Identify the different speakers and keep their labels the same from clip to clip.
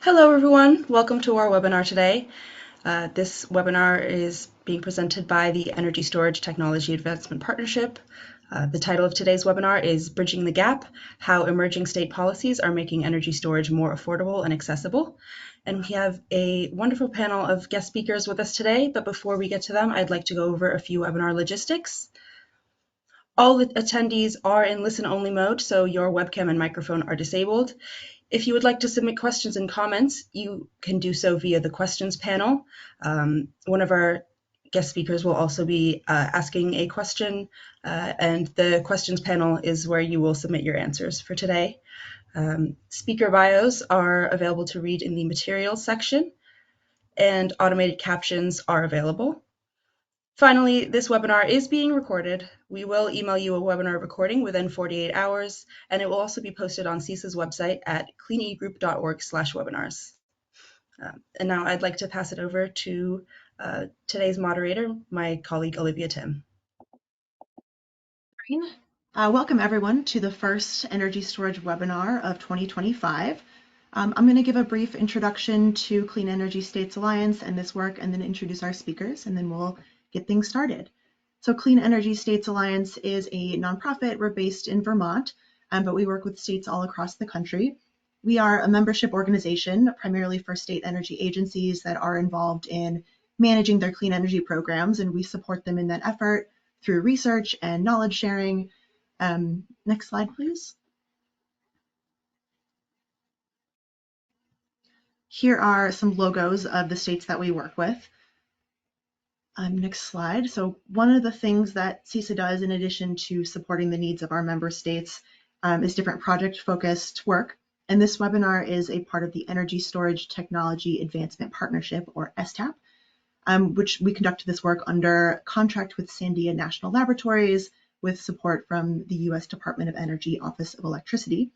Speaker 1: Hello everyone, welcome to our webinar today. This webinar is being presented by the Energy Storage Technology Advancement Partnership. The title of today's webinar is Bridging the Gap, How Emerging State Policies Are Making Energy Storage More Affordable and Accessible. And we have a wonderful panel of guest speakers with us today, but before we get to them, I'd like to go over a few webinar logistics. All attendees are in listen-only mode, so your webcam and microphone are disabled. If you would like to submit questions and comments, you can do so via the questions panel. One of our guest speakers will also be asking a question, and the questions panel is where you will submit your answers for today. Speaker bios are available to read in the materials section, and automated captions are available. Finally, this webinar is being recorded. We will email you a webinar recording within 48 hours, and it will also be posted on CESA's website at cleanegroup.org/webinars. And now I'd like to pass it over to today's moderator, my colleague Olivia Tim.
Speaker 2: Welcome everyone to the first energy storage webinar of 2025. I'm going to give a brief introduction to Clean Energy States Alliance and this work, and then introduce our speakers, and then we'll get things started. So Clean Energy States Alliance is a nonprofit. We're based in Vermont, but we work with states all across the country. We are a membership organization primarily for state energy agencies that are involved in managing their clean energy programs, and we support them in that effort through research and knowledge sharing. Next slide, please. Here are some logos of the states that we work with. Next slide. So one of the things that CESA does, in addition to supporting the needs of our member states, is different project-focused work. And this webinar is a part of the Energy Storage Technology Advancement Partnership, or STAP, which we conduct this work under contract with Sandia National Laboratories with support from the U.S. Department of Energy Office of Electricity.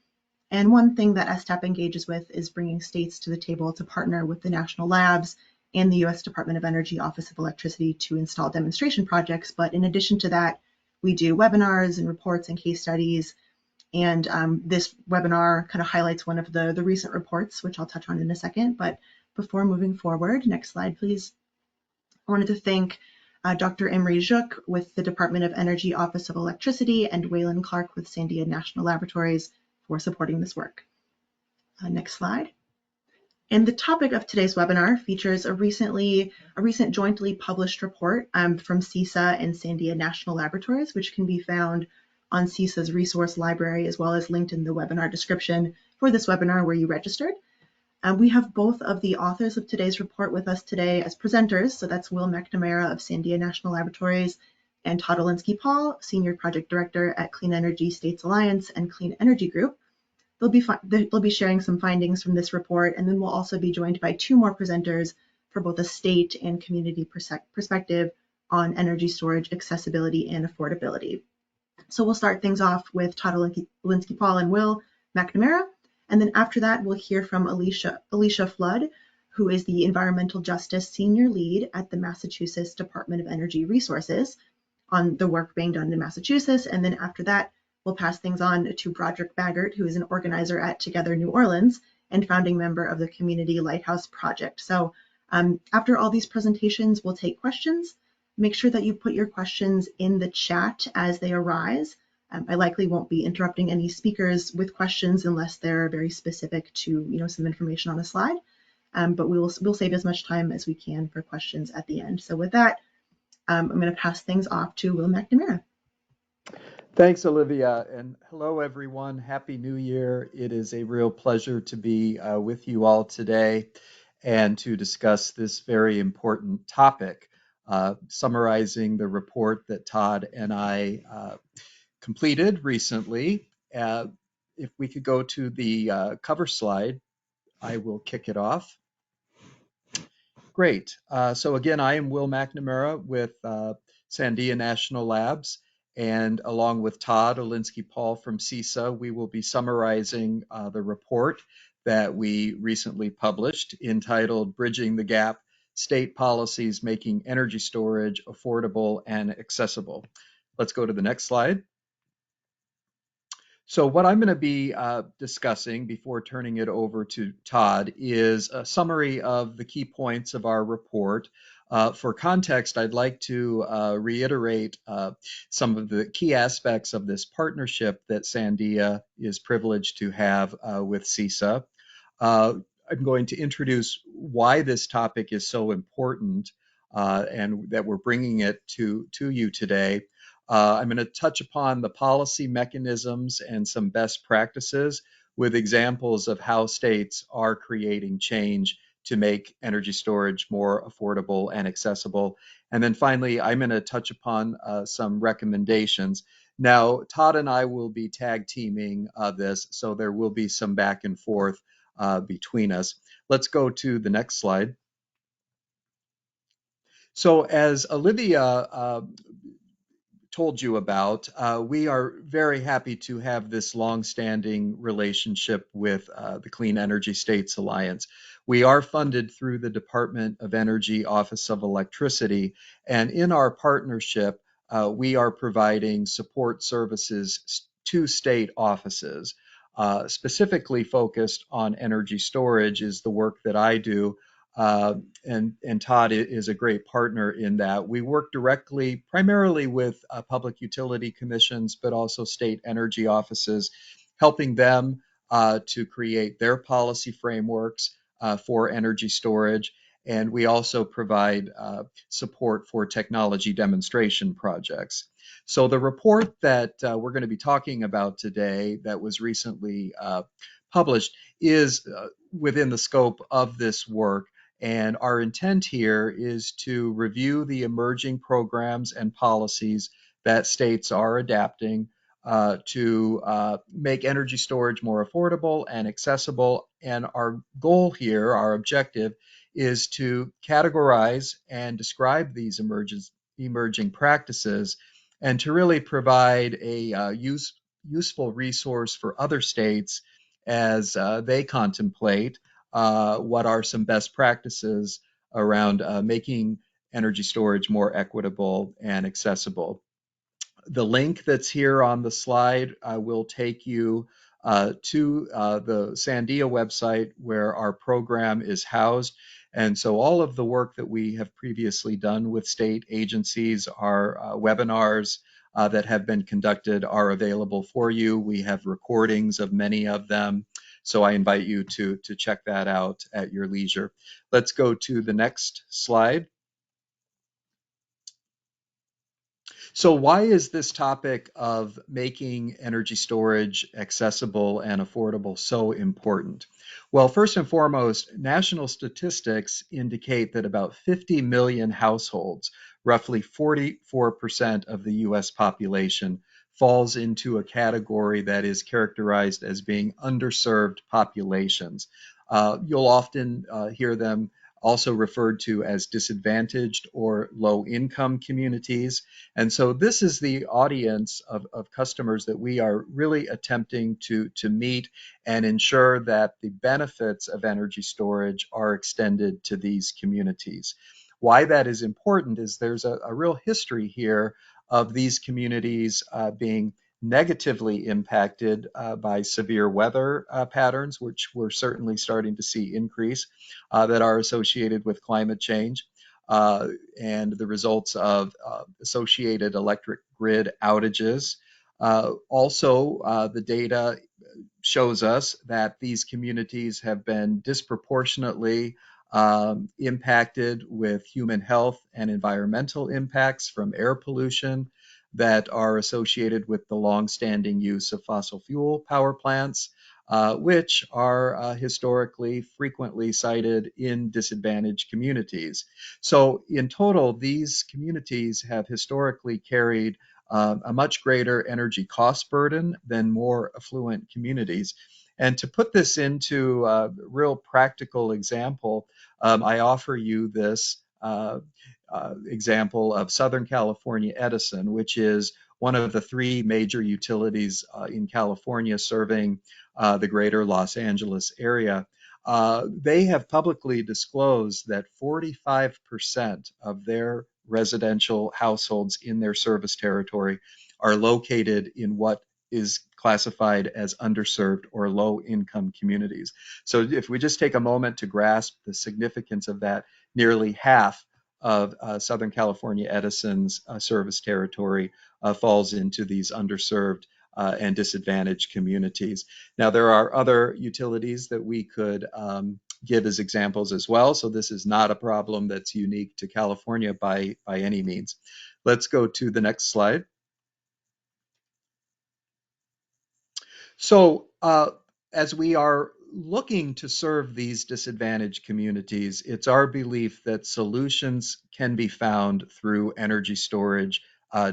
Speaker 2: And one thing that STAP engages with is bringing states to the table to partner with the national labs and the U.S. Department of Energy Office of Electricity to install demonstration projects. But in addition to that, we do webinars and reports and case studies. And this webinar kind of highlights one of the recent reports, which I'll touch on in a second. But before moving forward, next slide, please. I wanted to thank Dr. Imre Zsuk with the Department of Energy Office of Electricity and Waylon Clark with Sandia National Laboratories for supporting this work. Next slide. And the topic of today's webinar features a recent jointly published report from CESA and Sandia National Laboratories, which can be found on CESA's resource library, as well as linked in the webinar description for this webinar where you registered. We have both of the authors of today's report with us today as presenters. So that's Will McNamara of Sandia National Laboratories and Todd Olinsky-Paul, Senior Project Director at Clean Energy States Alliance and Clean Energy Group. They'll be sharing some findings from this report, and then we'll also be joined by two more presenters for both a state and community perspective on energy storage accessibility and affordability. So we'll start things off with Todd Olinsky-Paul and Will McNamara. And then after that, we'll hear from Elischia Fludd, who is the Environmental Justice Senior Lead at the Massachusetts Department of Energy Resources on the work being done in Massachusetts. And then after that, we'll pass things on to Broderick Bagert, who is an organizer at Together New Orleans and founding member of the Community Lighthouse Project. So after all these presentations, we'll take questions. Make sure that you put your questions in the chat as they arise. I likely won't be interrupting any speakers with questions unless they're very specific to some information on a slide. But we'll save as much time as we can for questions at the end. So with that, I'm going to pass things off to Will McNamara.
Speaker 3: Thanks, Olivia, and hello, everyone. Happy New Year. It is a real pleasure to be with you all today and to discuss this very important topic, summarizing the report that Todd and I completed recently. If we could go to the cover slide, I will kick it off. Great. So again, I am Will McNamara with Sandia National Labs. And along with Todd Olinsky-Paul from CESA, we will be summarizing the report that we recently published entitled Bridging the Gap, State Policies Making Energy Storage Affordable and Accessible. Let's go to the next slide. So what I'm going to be discussing before turning it over to Todd is a summary of the key points of our report. For context, I'd like to reiterate some of the key aspects of this partnership that Sandia is privileged to have with CESA. I'm going to introduce why this topic is so important and that we're bringing it to you today. I'm going to touch upon the policy mechanisms and some best practices with examples of how states are creating change to make energy storage more affordable and accessible. And then finally, I'm going to touch upon some recommendations. Now, Todd and I will be tag teaming this, so there will be some back and forth between us. Let's go to the next slide. So as Olivia told you about, we are very happy to have this long-standing relationship with the Clean Energy States Alliance. We are funded through the Department of Energy Office of Electricity, and in our partnership, we are providing support services to state offices. Specifically focused on energy storage is the work that I do. And Todd is a great partner in that. We work directly, primarily with public utility commissions, but also state energy offices, helping them to create their policy frameworks for energy storage. And we also provide support for technology demonstration projects. So the report that we're going to be talking about today that was recently published is within the scope of this work. And our intent here is to review the emerging programs and policies that states are adapting to make energy storage more affordable and accessible. And our goal here, our objective, is to categorize and describe these emerging practices and to really provide a useful resource for other states as they contemplate what are some best practices around making energy storage more equitable and accessible. The link that's here on the slide will take you to the Sandia website where our program is housed. And so all of the work that we have previously done with state agencies, our webinars that have been conducted are available for you. We have recordings of many of them. So I invite you to check that out at your leisure. Let's go to the next slide. So why is this topic of making energy storage accessible and affordable so important? Well, first and foremost, national statistics indicate that about 50 million households, roughly 44% of the US population, falls into a category that is characterized as being underserved populations. You'll often hear them also referred to as disadvantaged or low-income communities. And so this is the audience of customers that we are really attempting to meet and ensure that the benefits of energy storage are extended to these communities. Why that is important is there's a real history here of these communities being negatively impacted by severe weather patterns, which we're certainly starting to see increase, that are associated with climate change, and the results of associated electric grid outages. Also, the data shows us that these communities have been disproportionately impacted with human health and environmental impacts from air pollution that are associated with the longstanding use of fossil fuel power plants, which are historically frequently cited in disadvantaged communities. So in total, these communities have historically carried a much greater energy cost burden than more affluent communities. And to put this into a real practical example, I offer you this example of Southern California Edison, which is one of the three major utilities in California serving the greater Los Angeles area. They have publicly disclosed that 45% of their residential households in their service territory are located in what is classified as underserved or low-income communities. So if we just take a moment to grasp the significance of that, nearly half of Southern California Edison's service territory falls into these underserved and disadvantaged communities. Now, there are other utilities that we could give as examples as well. So this is not a problem that's unique to California by any means. Let's go to the next slide. So as we are looking to serve these disadvantaged communities, it's our belief that solutions can be found through energy storage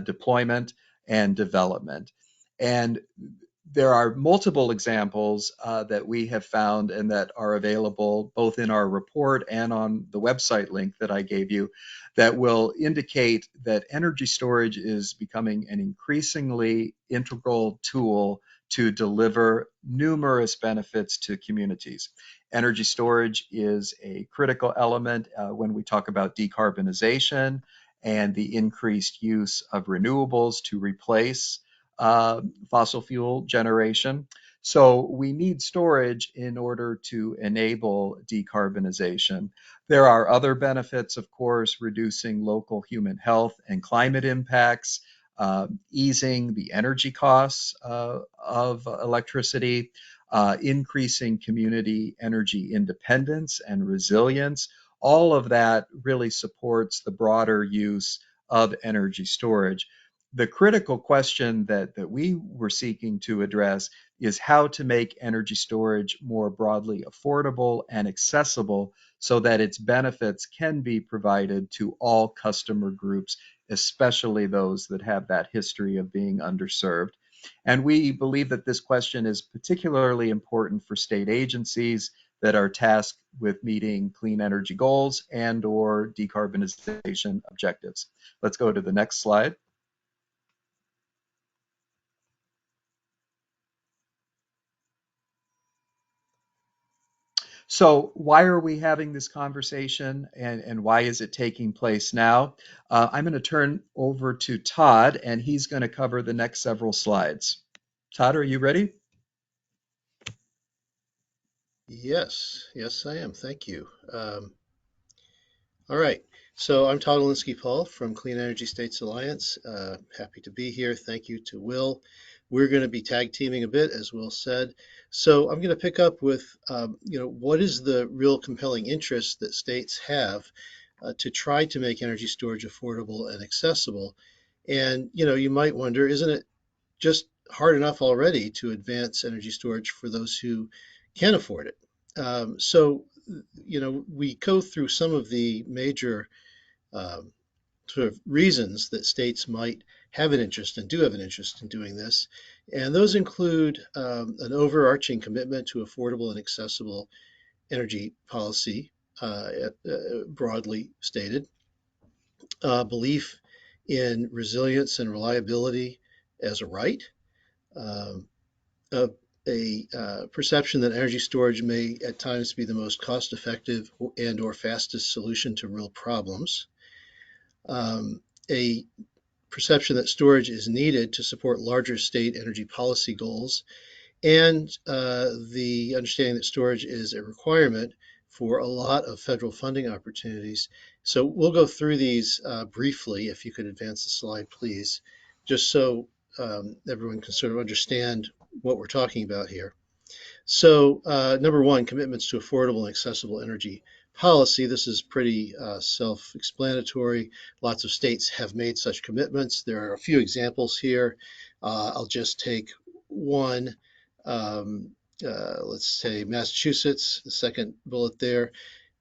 Speaker 3: deployment and development. And there are multiple examples that we have found and that are available both in our report and on the website link that I gave you that will indicate that energy storage is becoming an increasingly integral tool to deliver numerous benefits to communities. Energy storage is a critical element when we talk about decarbonization and the increased use of renewables to replace fossil fuel generation. So we need storage in order to enable decarbonization. There are other benefits, of course, reducing local human health and climate impacts, easing the energy costs of electricity, increasing community energy independence and resilience. All of that really supports the broader use of energy storage. The critical question that we were seeking to address is how to make energy storage more broadly affordable and accessible so that its benefits can be provided to all customer groups, especially those that have that history of being underserved. And we believe that this question is particularly important for state agencies that are tasked with meeting clean energy goals and or decarbonization objectives. Let's go to the next slide. So why are we having this conversation and why is it taking place now? I'm going to turn over to Todd and he's going to cover the next several slides. Todd, are you ready?
Speaker 4: Yes, I am. Thank you. All right. So I'm Todd Olinsky-Paul from Clean Energy States Alliance. Happy to be here. Thank you to Will. We're going to be tag teaming a bit, as Will said. So I'm going to pick up with, what is the real compelling interest that states have to try to make energy storage affordable and accessible? And, you might wonder, isn't it just hard enough already to advance energy storage for those who can afford it? We go through some of the major sort of reasons that states might have an interest and do have an interest in doing this. And those include an overarching commitment to affordable and accessible energy policy, broadly stated, belief in resilience and reliability as a right, a perception that energy storage may at times be the most cost-effective and or fastest solution to real problems, a perception that storage is needed to support larger state energy policy goals, and the understanding that storage is a requirement for a lot of federal funding opportunities. So we'll go through these briefly, if you could advance the slide, please, just so everyone can sort of understand what we're talking about here. So number one, commitments to affordable and accessible energy policy. This is pretty self-explanatory. Lots of states have made such commitments. There are a few examples here. I'll just take one. Let's say Massachusetts, the second bullet there,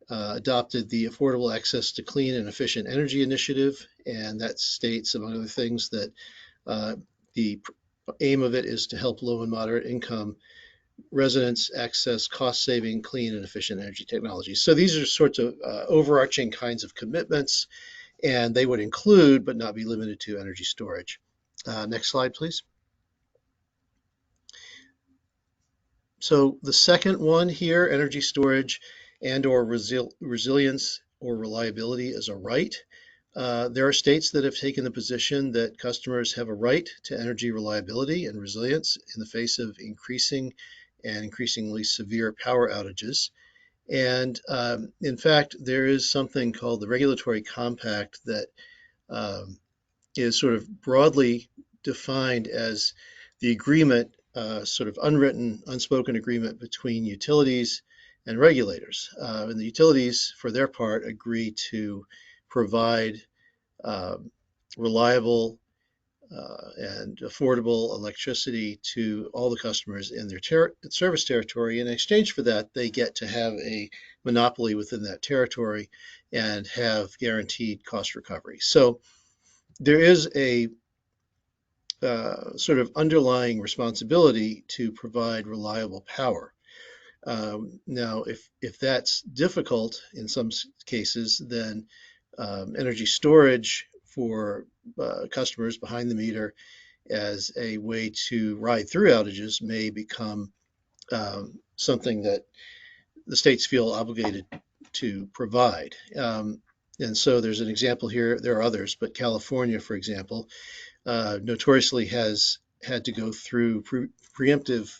Speaker 4: adopted the Affordable Access to Clean and Efficient Energy Initiative, and that states, among other things, that the aim of it is to help low and moderate income residents access cost-saving, clean, and efficient energy technologies. So these are sorts of overarching kinds of commitments, and they would include, but not be limited to, energy storage. Next slide, please. So the second one here, energy storage and or resilience or reliability is a right. There are states that have taken the position that customers have a right to energy reliability and resilience in the face of increasing and increasingly severe power outages. And in fact, there is something called the Regulatory Compact that um, is sort of broadly defined as the agreement, sort of unwritten, unspoken agreement between utilities and regulators. And the utilities, for their part, agree to provide um, reliable and affordable electricity to all the customers in their service territory. In exchange for that, they get to have a monopoly within that territory and have guaranteed cost recovery. So there is a sort of underlying responsibility to provide reliable power. Now, if that's difficult in some cases, then energy storage for customers behind the meter as a way to ride through outages may become something that the states feel obligated to provide. And so there's an example here. There are others, but California, for example, notoriously has had to go through preemptive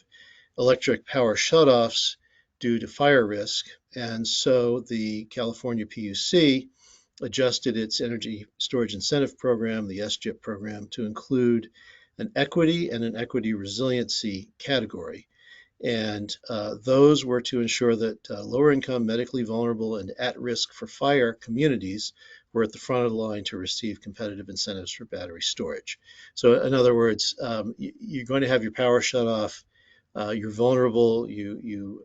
Speaker 4: electric power shutoffs due to fire risk. And so the California PUC adjusted its energy storage incentive program, the SGIP program, to include an equity and an equity resiliency category. And those were to ensure that lower income, medically vulnerable, and at risk for fire communities were at the front of the line to receive competitive incentives for battery storage. So, in other words, you're going to have your power shut off. You're vulnerable. You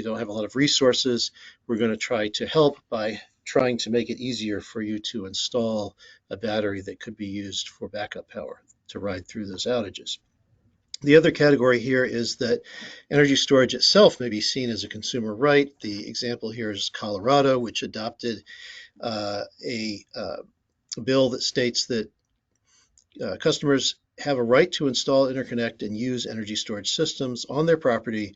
Speaker 4: don't have a lot of resources. We're going to try to help by trying to make it easier for you to install a battery that could be used for backup power to ride through those outages. The other category here is that energy storage itself may be seen as a consumer right. The example here is Colorado, which adopted a bill that states that customers have a right to install, interconnect, and use energy storage systems on their property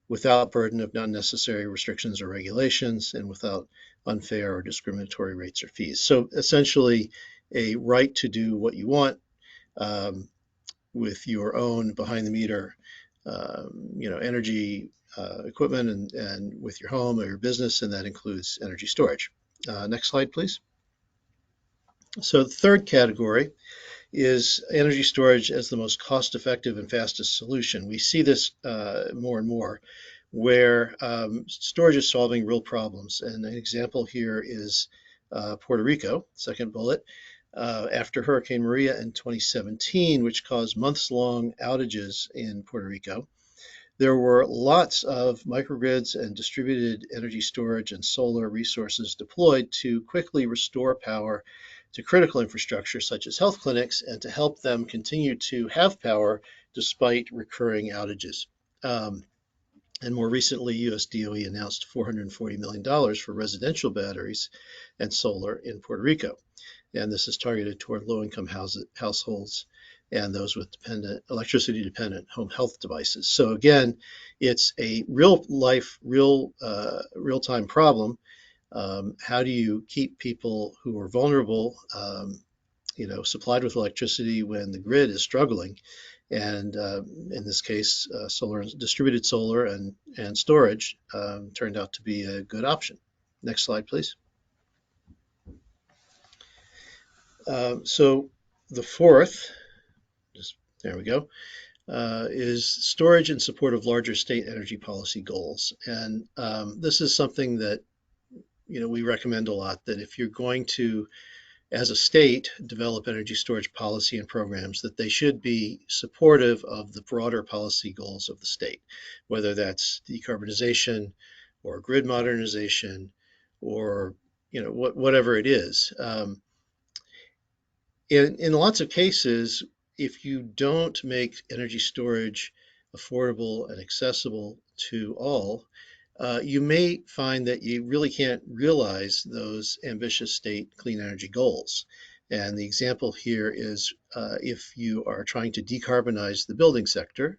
Speaker 4: without burden of unnecessary restrictions or regulations and without unfair or discriminatory rates or fees. So essentially, a right to do what you want with your own behind the meter, energy equipment and with your home or your business, and that includes energy storage. Next slide, please. So the third category is energy storage as the most cost-effective and fastest solution. We see this more and more where storage is solving real problems. And an example here is Puerto Rico, second bullet, after Hurricane Maria in 2017, which caused months-long outages in Puerto Rico. There were lots of microgrids and distributed energy storage and solar resources deployed to quickly restore power to critical infrastructure such as health clinics and to help them continue to have power despite recurring outages. And more recently, US DOE announced $440 million for residential batteries and solar in Puerto Rico. And this is targeted toward low-income households and those with electricity-dependent home health devices. So again, it's a real-life, real-time problem. How do you keep people who are vulnerable, supplied with electricity when the grid is struggling? And in this case, distributed solar and storage turned out to be a good option. Next slide, please. So the fourth, there we go, is storage in support of larger state energy policy goals. And this is something that we recommend a lot, that if you're going to, as a state, develop energy storage policy and programs, that they should be supportive of the broader policy goals of the state, whether that's decarbonization or grid modernization or whatever it is. In lots of cases, if you don't make energy storage affordable and accessible to all, you may find that you really can't realize those ambitious state clean energy goals. And the example here is if you are trying to decarbonize the building sector,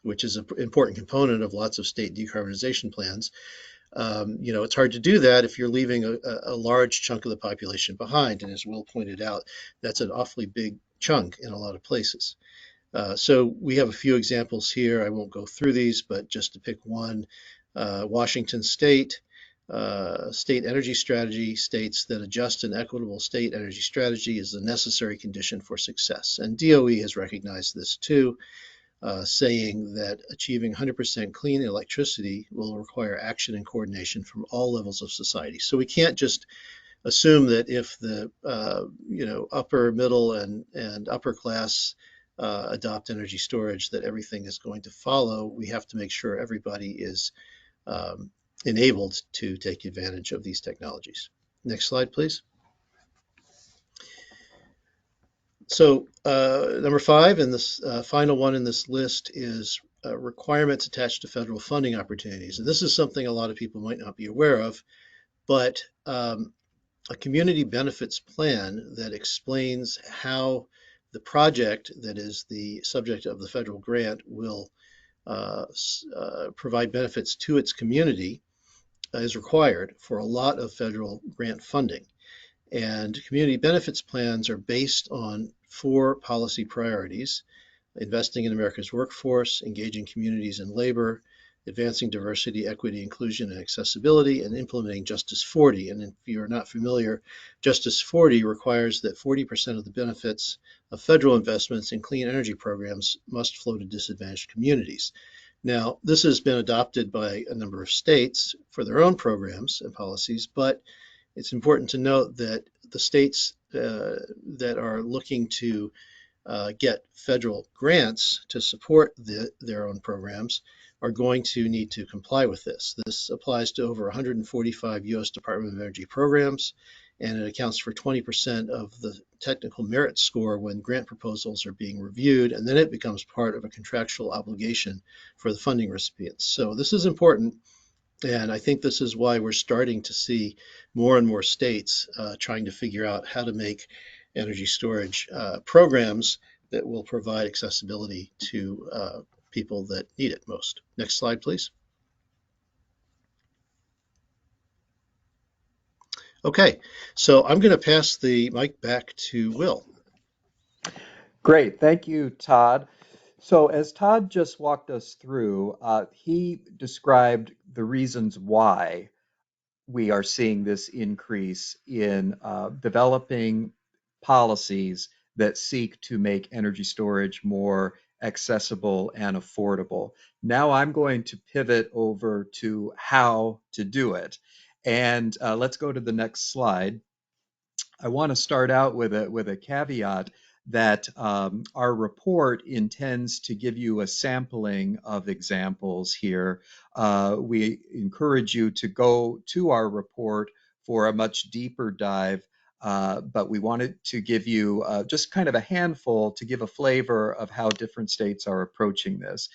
Speaker 4: which is an important component of lots of state decarbonization plans, It's hard to do that if you're leaving a large chunk of the population behind. And as Will pointed out, that's an awfully big chunk in a lot of places. So we have a few examples here. I won't go through these, but just to pick one, Washington State. State energy strategy states that a just and equitable state energy strategy is a necessary condition for success. And DOE has recognized this too, saying that achieving 100% clean electricity will require action and coordination from all levels of society. So we can't just assume that if the upper, middle, and upper class adopt energy storage, that everything is going to follow. We have to make sure everybody is enabled to take advantage of these technologies. Next slide, please. So number 5, and this final one in this list, is requirements attached to federal funding opportunities. And this is something a lot of people might not be aware of, but a community benefits plan that explains how the project that is the subject of the federal grant will provide benefits to its community is required for a lot of federal grant funding. And community benefits plans are based on 4 policy priorities: investing in America's workforce, engaging communities in labor, advancing diversity, equity, inclusion, and accessibility, and implementing Justice 40. And if you're not familiar, Justice 40 requires that 40% of the benefits of federal investments in clean energy programs must flow to disadvantaged communities. Now, this has been adopted by a number of states for their own programs and policies, but it's important to note that the states that are looking to get federal grants to support their own programs are going to need to comply with this. This applies to over 145 U.S. Department of Energy programs, and it accounts for 20% of the technical merit score when grant proposals are being reviewed, and then it becomes part of a contractual obligation for the funding recipients. So this is important, and I think this is why we're starting to see more and more states trying to figure out how to make energy storage programs that will provide accessibility to people that need it most. Next slide, please. Okay, so I'm going to pass the mic back to Will.
Speaker 3: Great. Thank you, Todd. So as Todd just walked us through, he described the reasons why we are seeing this increase in developing policies that seek to make energy storage more accessible and affordable. Now I'm going to pivot over to how to do it. And let's go to the next slide. I want to start out with a caveat that our report intends to give you a sampling of examples here. We encourage you to go to our report for a much deeper dive, but we wanted to give you just kind of a handful to give a flavor of how different states are approaching this.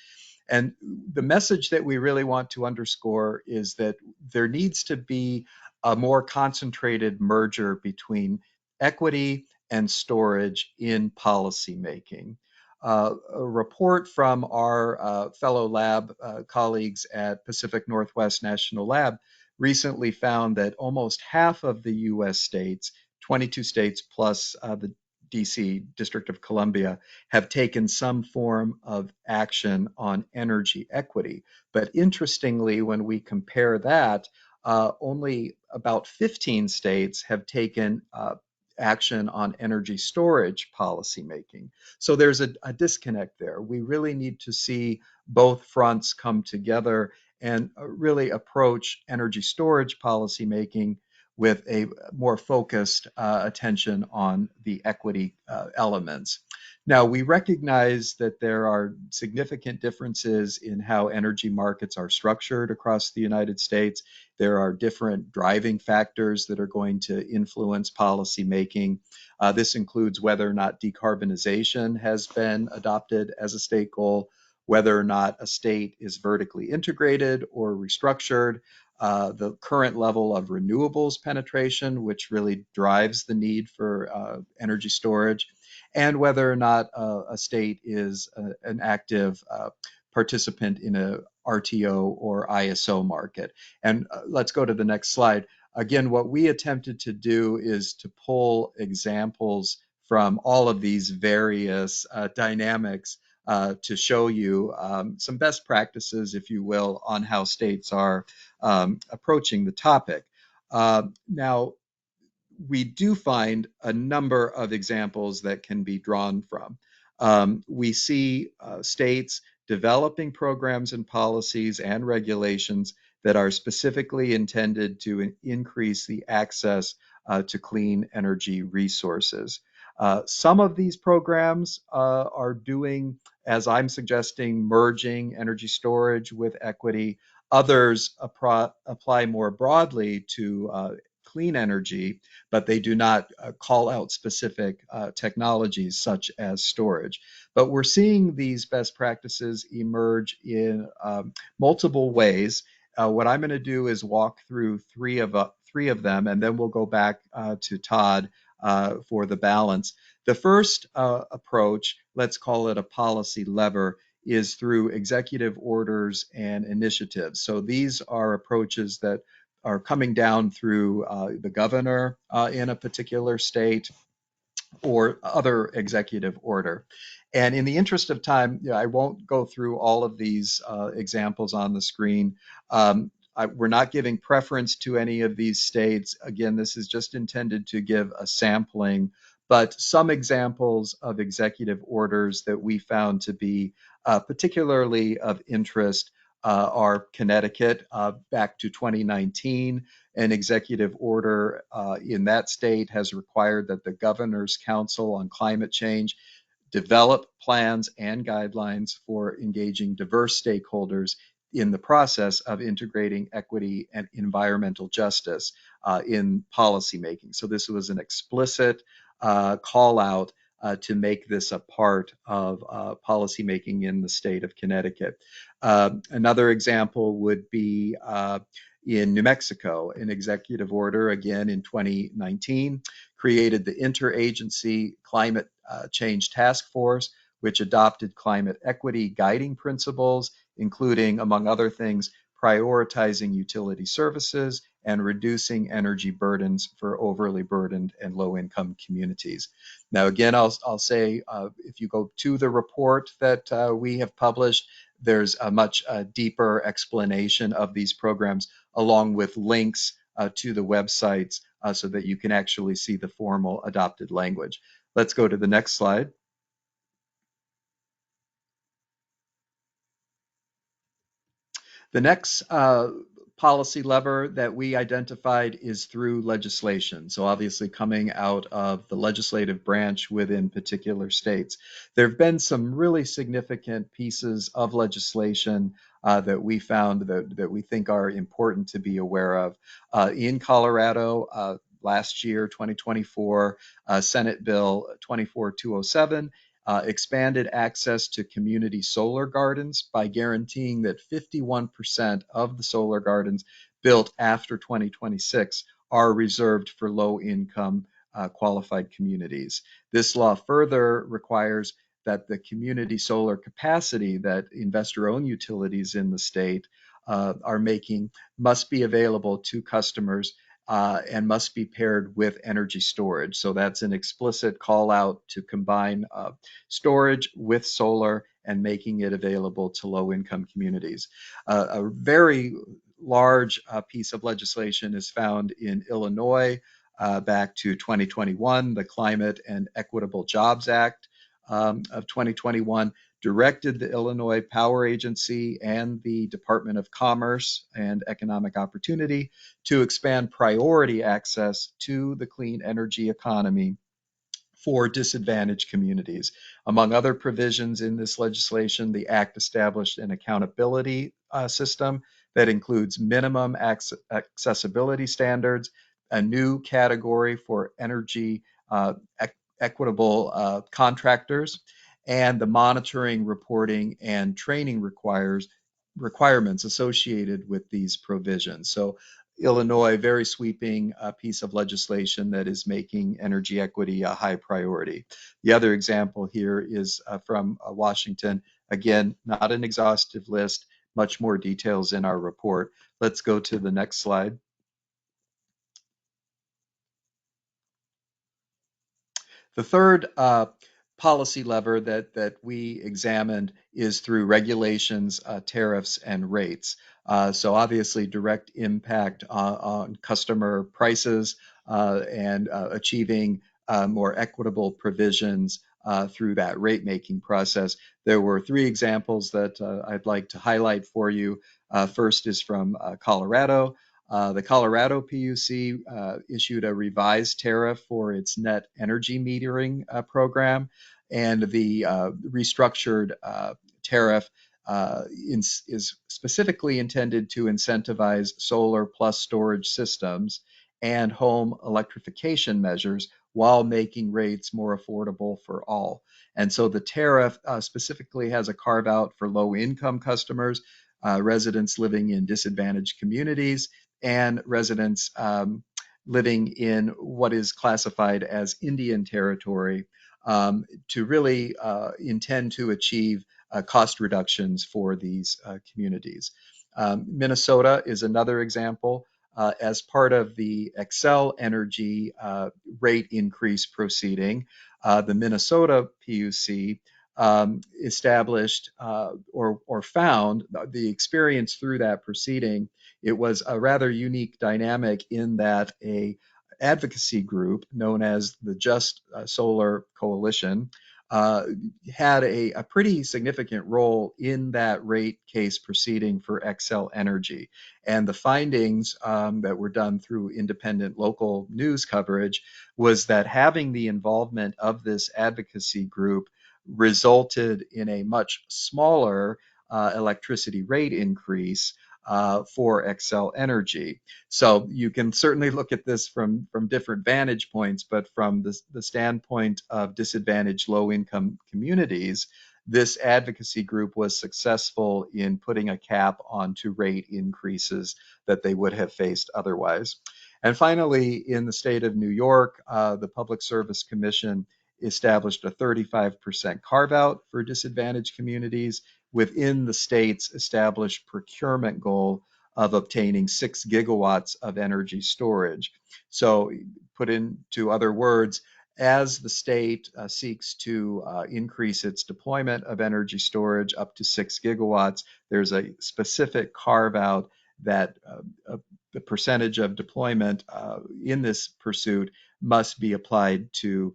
Speaker 3: And the message that we really want to underscore is that there needs to be a more concentrated merger between equity and storage in policymaking. A report from our fellow lab colleagues at Pacific Northwest National Lab recently found that almost half of the US states, 22 states plus the DC District of Columbia, have taken some form of action on energy equity. But interestingly, when we compare that, only about 15 states have taken action on energy storage policymaking. So there's a disconnect there. We really need to see both fronts come together and really approach energy storage policymaking with a more focused attention on the equity elements. Now, we recognize that there are significant differences in how energy markets are structured across the United States. There are different driving factors that are going to influence policy making. This includes whether or not decarbonization has been adopted as a state goal, whether or not a state is vertically integrated or restructured, the current level of renewables penetration, which really drives the need for energy storage, and whether or not a state is an active participant in a RTO or ISO market. And let's go to the next slide. Again, what we attempted to do is to pull examples from all of these various dynamics to show you some best practices, if you will, on how states are approaching the topic. Now, we do find a number of examples that can be drawn from. We see states developing programs and policies and regulations that are specifically intended to increase the access to clean energy resources. Some of these programs are doing, as I'm suggesting, merging energy storage with equity. Others apply more broadly to clean energy, but they do not call out specific technologies such as storage. But we're seeing these best practices emerge in multiple ways. What I'm going to do is walk through three of them, and then we'll go back to Todd for the balance. The first approach, let's call it a policy lever, is through executive orders and initiatives. So these are approaches that are coming down through the governor in a particular state or other executive order. And in the interest of time, I won't go through all of these examples on the screen. We're not giving preference to any of these states. Again, this is just intended to give a sampling, but some examples of executive orders that we found to be particularly of interest are Connecticut back to 2019. An executive order in that state has required that the Governor's Council on Climate Change develop plans and guidelines for engaging diverse stakeholders in the process of integrating equity and environmental justice in policymaking. So this was an explicit call out to make this a part of policymaking in the state of Connecticut. Another example would be in New Mexico, an executive order, again in 2019, created the Interagency Climate Change Task Force, which adopted climate equity guiding principles, including, among other things, prioritizing utility services and reducing energy burdens for overly burdened and low-income communities. Now, again, I'll say, if you go to the report that we have published, there's a much deeper explanation of these programs, along with links to the websites so that you can actually see the formal adopted language. Let's go to the next slide. The next policy lever that we identified is through legislation. So obviously coming out of the legislative branch within particular states. There have been some really significant pieces of legislation that we found that we think are important to be aware of. In Colorado, last year, 2024, Senate Bill 24207 expanded access to community solar gardens by guaranteeing that 51% of the solar gardens built after 2026 are reserved for low-income qualified communities. This law further requires that the community solar capacity that investor-owned utilities in the state are making must be available to customers and must be paired with energy storage. So that's an explicit call out to combine storage with solar and making it available to low-income communities. A very large piece of legislation is found in Illinois back to 2021. The Climate and Equitable Jobs Act of 2021 directed the Illinois Power Agency and the Department of Commerce and Economic Opportunity to expand priority access to the clean energy economy for disadvantaged communities. Among other provisions in this legislation, the Act established an accountability system that includes minimum accessibility standards, a new category for energy equitable contractors, and the monitoring, reporting, and training requirements associated with these provisions. So Illinois, very sweeping piece of legislation that is making energy equity a high priority. The other example here is from Washington, Again, not an exhaustive list, much more details in our report. Let's go to the next slide. The third policy lever that we examined is through regulations, tariffs, and rates. So obviously direct impact on customer prices and achieving more equitable provisions through that rate making process. There were three examples that I'd like to highlight for you. First is from Colorado. The Colorado PUC issued a revised tariff for its net energy metering program, and the restructured tariff is specifically intended to incentivize solar plus storage systems and home electrification measures while making rates more affordable for all. And so the tariff specifically has a carve out for low income customers, residents living in disadvantaged communities, and residents living in what is classified as Indian territory to really intend to achieve cost reductions for these communities. Minnesota is another example. As part of the Xcel Energy rate increase proceeding, the Minnesota PUC established or found the experience through that proceeding. It was a rather unique dynamic in that a advocacy group known as the Just Solar Coalition had a pretty significant role in that rate case proceeding for Xcel Energy. And the findings that were done through independent local news coverage was that having the involvement of this advocacy group resulted in a much smaller electricity rate increase for Xcel Energy. So you can certainly look at this from different vantage points, but from the standpoint of disadvantaged low-income communities, this advocacy group was successful in putting a cap onto rate increases that they would have faced otherwise. And finally, in the state of New York, the Public Service Commission established a 35% carve out for disadvantaged communities within the state's established procurement goal of obtaining 6 gigawatts of energy storage. So, put into other words, as the state seeks to increase its deployment of energy storage up to 6 gigawatts, there's a specific carve out that the percentage of deployment in this pursuit must be applied to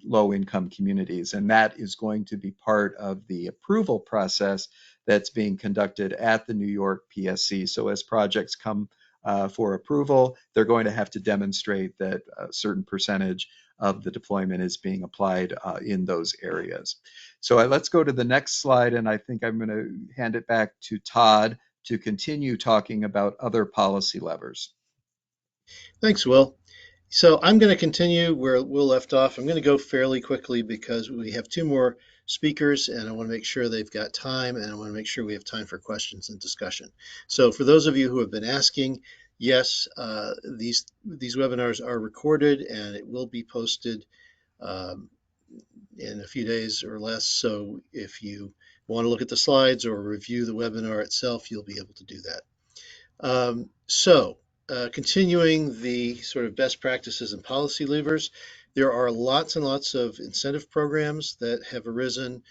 Speaker 3: low-income communities. And that is going to be part of the approval process that's being conducted at the New York PSC. So as projects come for approval, they're going to have to demonstrate that a certain percentage of the deployment is being applied in those areas. So let's go to the next slide, and I think I'm going to hand it back to Todd to continue talking about other policy levers.
Speaker 4: Thanks, Will. So I'm going to continue where Will left off. I'm going to go fairly quickly because we have two more speakers and I want to make sure they've got time, and I want to make sure we have time for questions and discussion. So for those of you who have been asking, yes, these webinars are recorded and it will be posted in a few days or less. So if you want to look at the slides or review the webinar itself, you'll be able to do that. Continuing the sort of best practices and policy levers, there are lots and lots of incentive programs that have arisen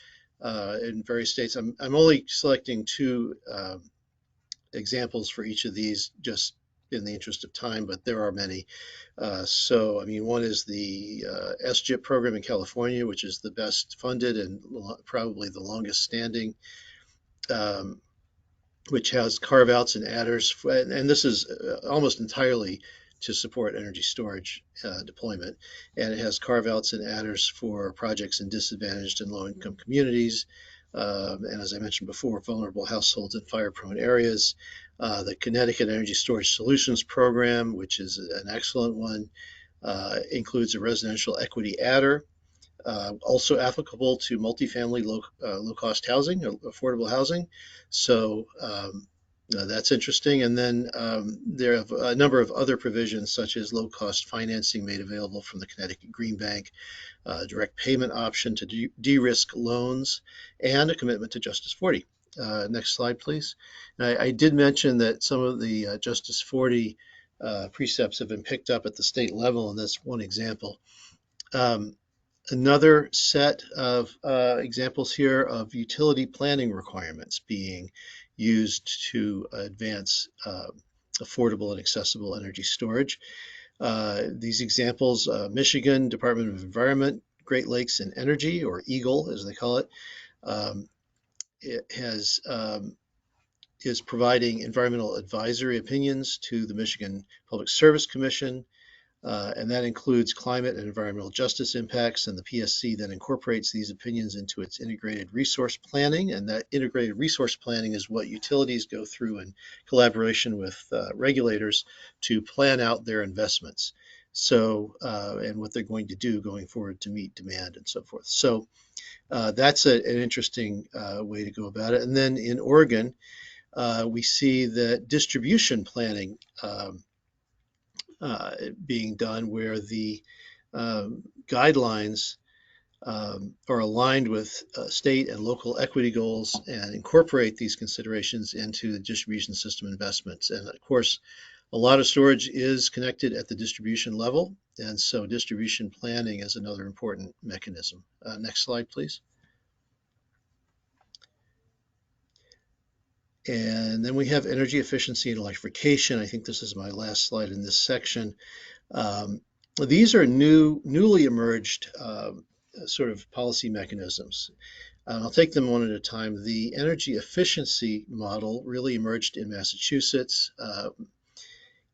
Speaker 4: in various states. I'm only selecting two examples for each of these just in the interest of time, but there are many. So, I mean, one is the SGIP program in California, which is the best funded and probably the longest standing, which has carve-outs and adders, and this is almost entirely to support energy storage deployment. And it has carve-outs and adders for projects in disadvantaged and low-income communities, and as I mentioned before, vulnerable households in fire-prone areas. The Connecticut Energy Storage Solutions Program, which is an excellent one, includes a residential equity adder, also applicable to multifamily low-cost housing, affordable housing. So That's interesting. And then there are a number of other provisions, such as low-cost financing made available from the Connecticut Green Bank, direct payment option to de-risk loans, and a commitment to Justice 40. Next slide, please. I did mention that some of the Justice 40 precepts have been picked up at the state level, and that's one example. Another set of examples here of utility planning requirements being used to advance affordable and accessible energy storage. These examples, Michigan Department of Environment, Great Lakes and Energy, or EGLE as they call it, it is providing environmental advisory opinions to the Michigan Public Service Commission, and that includes climate and environmental justice impacts, and the PSC then incorporates these opinions into its integrated resource planning, and that integrated resource planning is what utilities go through in collaboration with regulators to plan out their investments. So, and what they're going to do going forward to meet demand and so forth. So that's an interesting way to go about it. And then in Oregon, we see that distribution planning being done where the guidelines are aligned with state and local equity goals and incorporate these considerations into the distribution system investments. And of course, a lot of storage is connected at the distribution level, and so distribution planning is another important mechanism. Next slide, please. And then we have energy efficiency and electrification. I think this is my last slide in this section. These are newly emerged sort of policy mechanisms. I'll take them one at a time. The energy efficiency model really emerged in Massachusetts.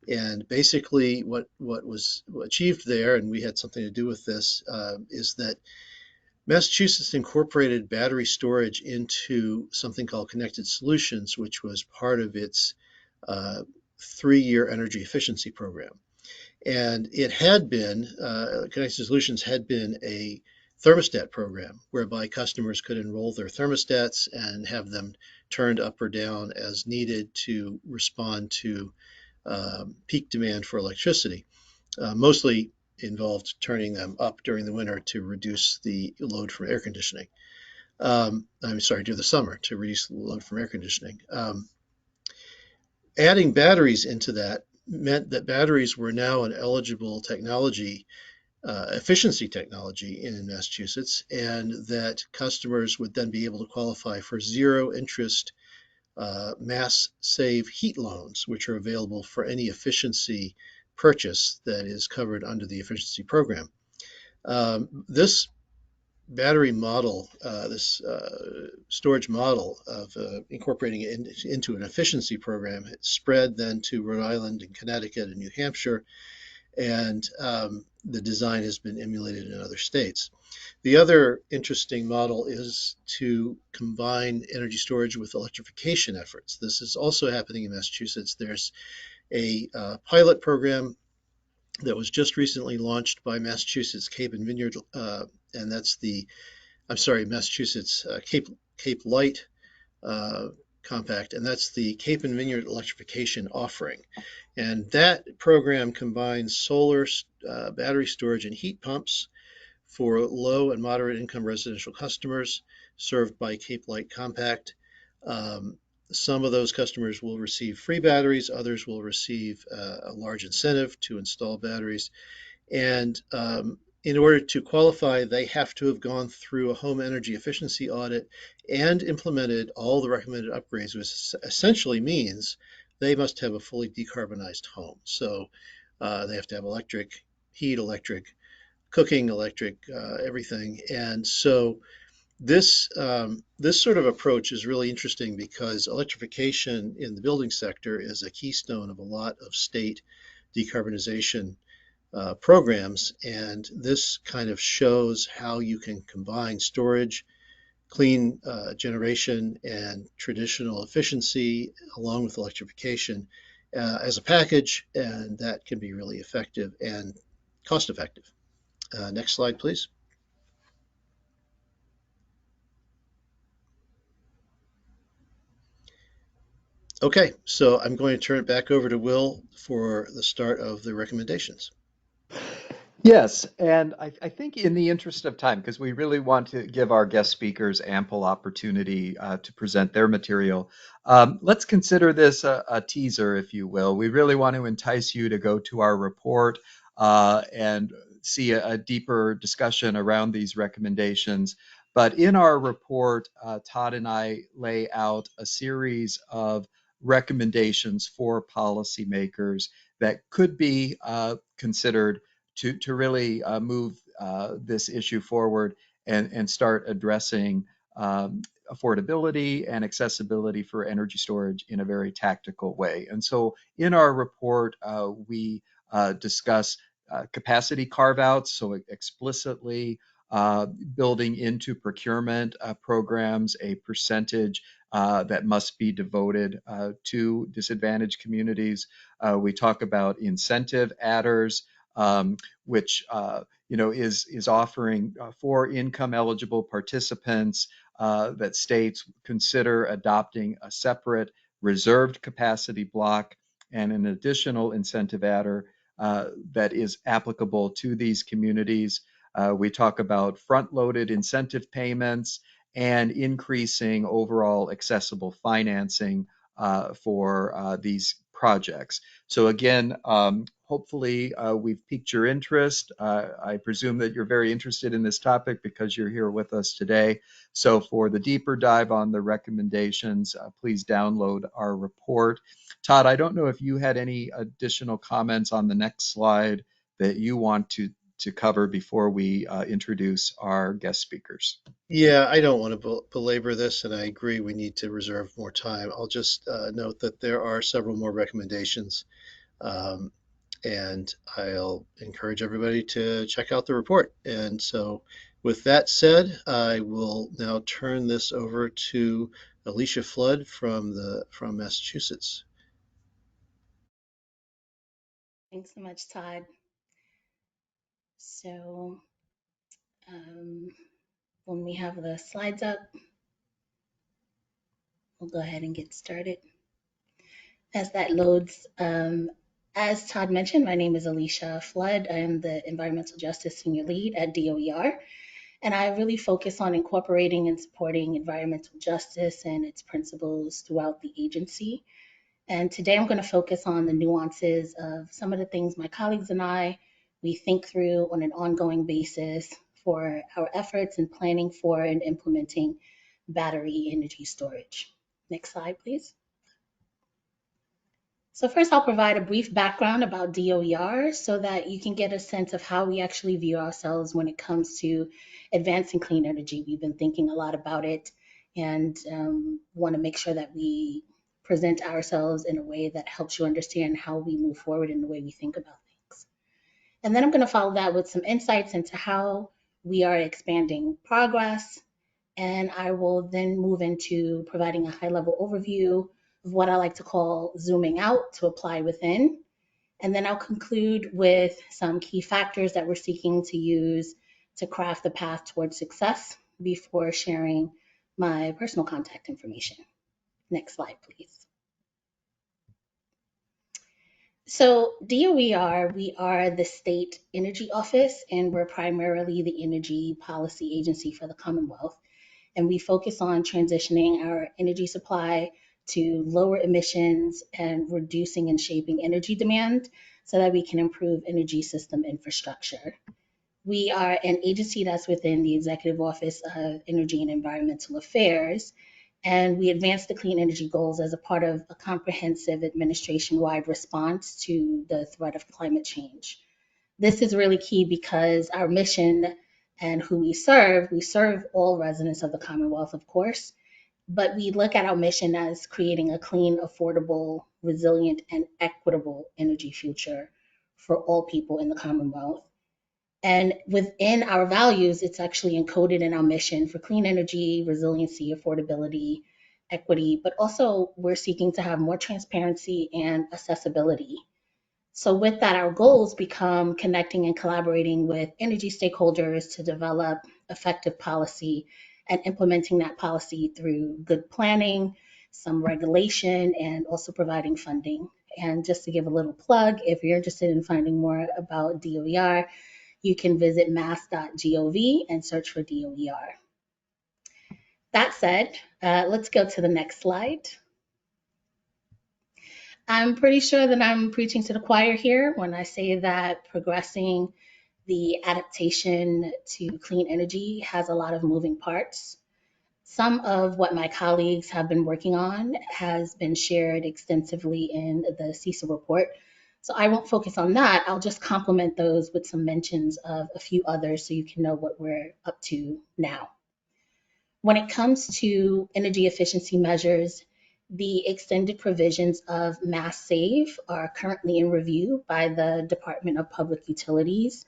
Speaker 4: And basically what was achieved there, and we had something to do with this, is that Massachusetts incorporated battery storage into something called Connected Solutions, which was part of its 3-year energy efficiency program. And it had been, Connected Solutions had been a thermostat program whereby customers could enroll their thermostats and have them turned up or down as needed to respond to peak demand for electricity. Mostly involved turning them up during the winter to reduce the load from air conditioning. I'm sorry, during the summer to reduce the load from air conditioning. Adding batteries into that meant that batteries were now an eligible technology, efficiency technology in Massachusetts, and that customers would then be able to qualify for zero interest mass save heat loans, which are available for any efficiency purchase that is covered under the efficiency program. This battery model, this storage model of incorporating it into an efficiency program, it spread then to Rhode Island and Connecticut and New Hampshire, and the design has been emulated in other states. The other interesting model is to combine energy storage with electrification efforts. This is also happening in Massachusetts. There's a pilot program that was just recently launched by Massachusetts Cape and Vineyard, and that's the, I'm sorry, Massachusetts Cape Light Compact, and that's the Cape and Vineyard electrification offering. And that program combines solar, battery storage, and heat pumps for low and moderate income residential customers served by Cape Light Compact. Some of those customers will receive free batteries, others will receive a large incentive to install batteries. And in order to qualify, they have to have gone through a home energy efficiency audit and implemented all the recommended upgrades, which essentially means they must have a fully decarbonized home. So they have to have electric, heat, electric, cooking, electric, everything. And so this sort of approach is really interesting because electrification in the building sector is a keystone of a lot of state decarbonization programs, and this kind of shows how you can combine storage, clean generation, and traditional efficiency along with electrification as a package, and that can be really effective and cost effective. Next slide, please. Okay, so I'm going to turn it back over to Will for the start of the recommendations.
Speaker 3: Yes, and I think in the interest of time, because we really want to give our guest speakers ample opportunity to present their material, let's consider this a teaser, if you will. We really want to entice you to go to our report and see a deeper discussion around these recommendations. But in our report, Todd and I lay out a series of recommendations for policymakers that could be considered to really move this issue forward and start addressing affordability and accessibility for energy storage in a very tactical way. And so in our report, we discuss capacity carve-outs, so explicitly building into procurement programs a percentage that must be devoted to disadvantaged communities. We talk about incentive adders, which is offering for income eligible participants that states consider adopting a separate reserved capacity block and an additional incentive adder that is applicable to these communities. We talk about front-loaded incentive payments and increasing overall accessible financing for these projects. So again, hopefully we've piqued your interest. I presume that you're very interested in this topic because you're here with us today. So for the deeper dive on the recommendations, please download our report. Todd, I don't know if you had any additional comments on the next slide that you want to cover before we introduce our guest speakers.
Speaker 4: Yeah, I don't want to belabor this, and I agree we need to reserve more time. I'll just note that there are several more recommendations, um, and I'll encourage everybody to check out the report. And so, with that said, I will now turn this over to Elischia Fludd from Massachusetts.
Speaker 5: Thanks so much, Todd. So when we have the slides up, we'll go ahead and get started. As that loads, as Todd mentioned, my name is Elischia Fludd. I am the Environmental Justice Senior Lead at DOER, and I really focus on incorporating and supporting environmental justice and its principles throughout the agency. And today I'm going to focus on the nuances of some of the things my colleagues and we think through on an ongoing basis for our efforts in planning for and implementing battery energy storage. Next slide, please. So first I'll provide a brief background about DOER so that you can get a sense of how we actually view ourselves when it comes to advancing clean energy. We've been thinking a lot about it and want to make sure that we present ourselves in a way that helps you understand how we move forward in the way we think about things. And then I'm going to follow that with some insights into how we are expanding progress. And I will then move into providing a high-level overview of what I like to call zooming out to apply within. And then I'll conclude with some key factors that we're seeking to use to craft the path towards success before sharing my personal contact information. Next slide, please. So DOER, we are the state energy office, and we're primarily the energy policy agency for the Commonwealth. And we focus on transitioning our energy supply to lower emissions and reducing and shaping energy demand so that we can improve energy system infrastructure. We are an agency that's within the Executive Office of Energy and Environmental Affairs, and we advance the clean energy goals as a part of a comprehensive administration-wide response to the threat of climate change. This is really key because our mission and who we serve all residents of the Commonwealth, of course, but we look at our mission as creating a clean, affordable, resilient, and equitable energy future for all people in the Commonwealth. And within our values, it's actually encoded in our mission for clean energy, resiliency, affordability, equity, but also we're seeking to have more transparency and accessibility. So with that, our goals become connecting and collaborating with energy stakeholders to develop effective policy and implementing that policy through good planning, some regulation, and also providing funding. And just to give a little plug, if you're interested in finding more about DOER, you can visit mass.gov and search for DOER. That said, let's go to the next slide. I'm pretty sure that I'm preaching to the choir here when I say that progressing the adaptation to clean energy has a lot of moving parts. Some of what my colleagues have been working on has been shared extensively in the CESA report. So I won't focus on that. I'll just complement those with some mentions of a few others so you can know what we're up to now. When it comes to energy efficiency measures, the extended provisions of Mass Save are currently in review by the Department of Public Utilities.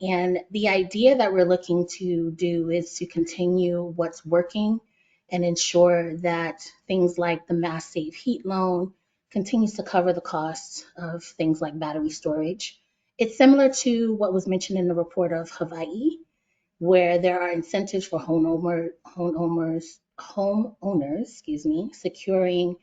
Speaker 5: And the idea that we're looking to do is to continue what's working and ensure that things like the Mass Save Heat Loan continues to cover the costs of things like battery storage. It's similar to what was mentioned in the report of Hawaii, where there are incentives for homeowners, securing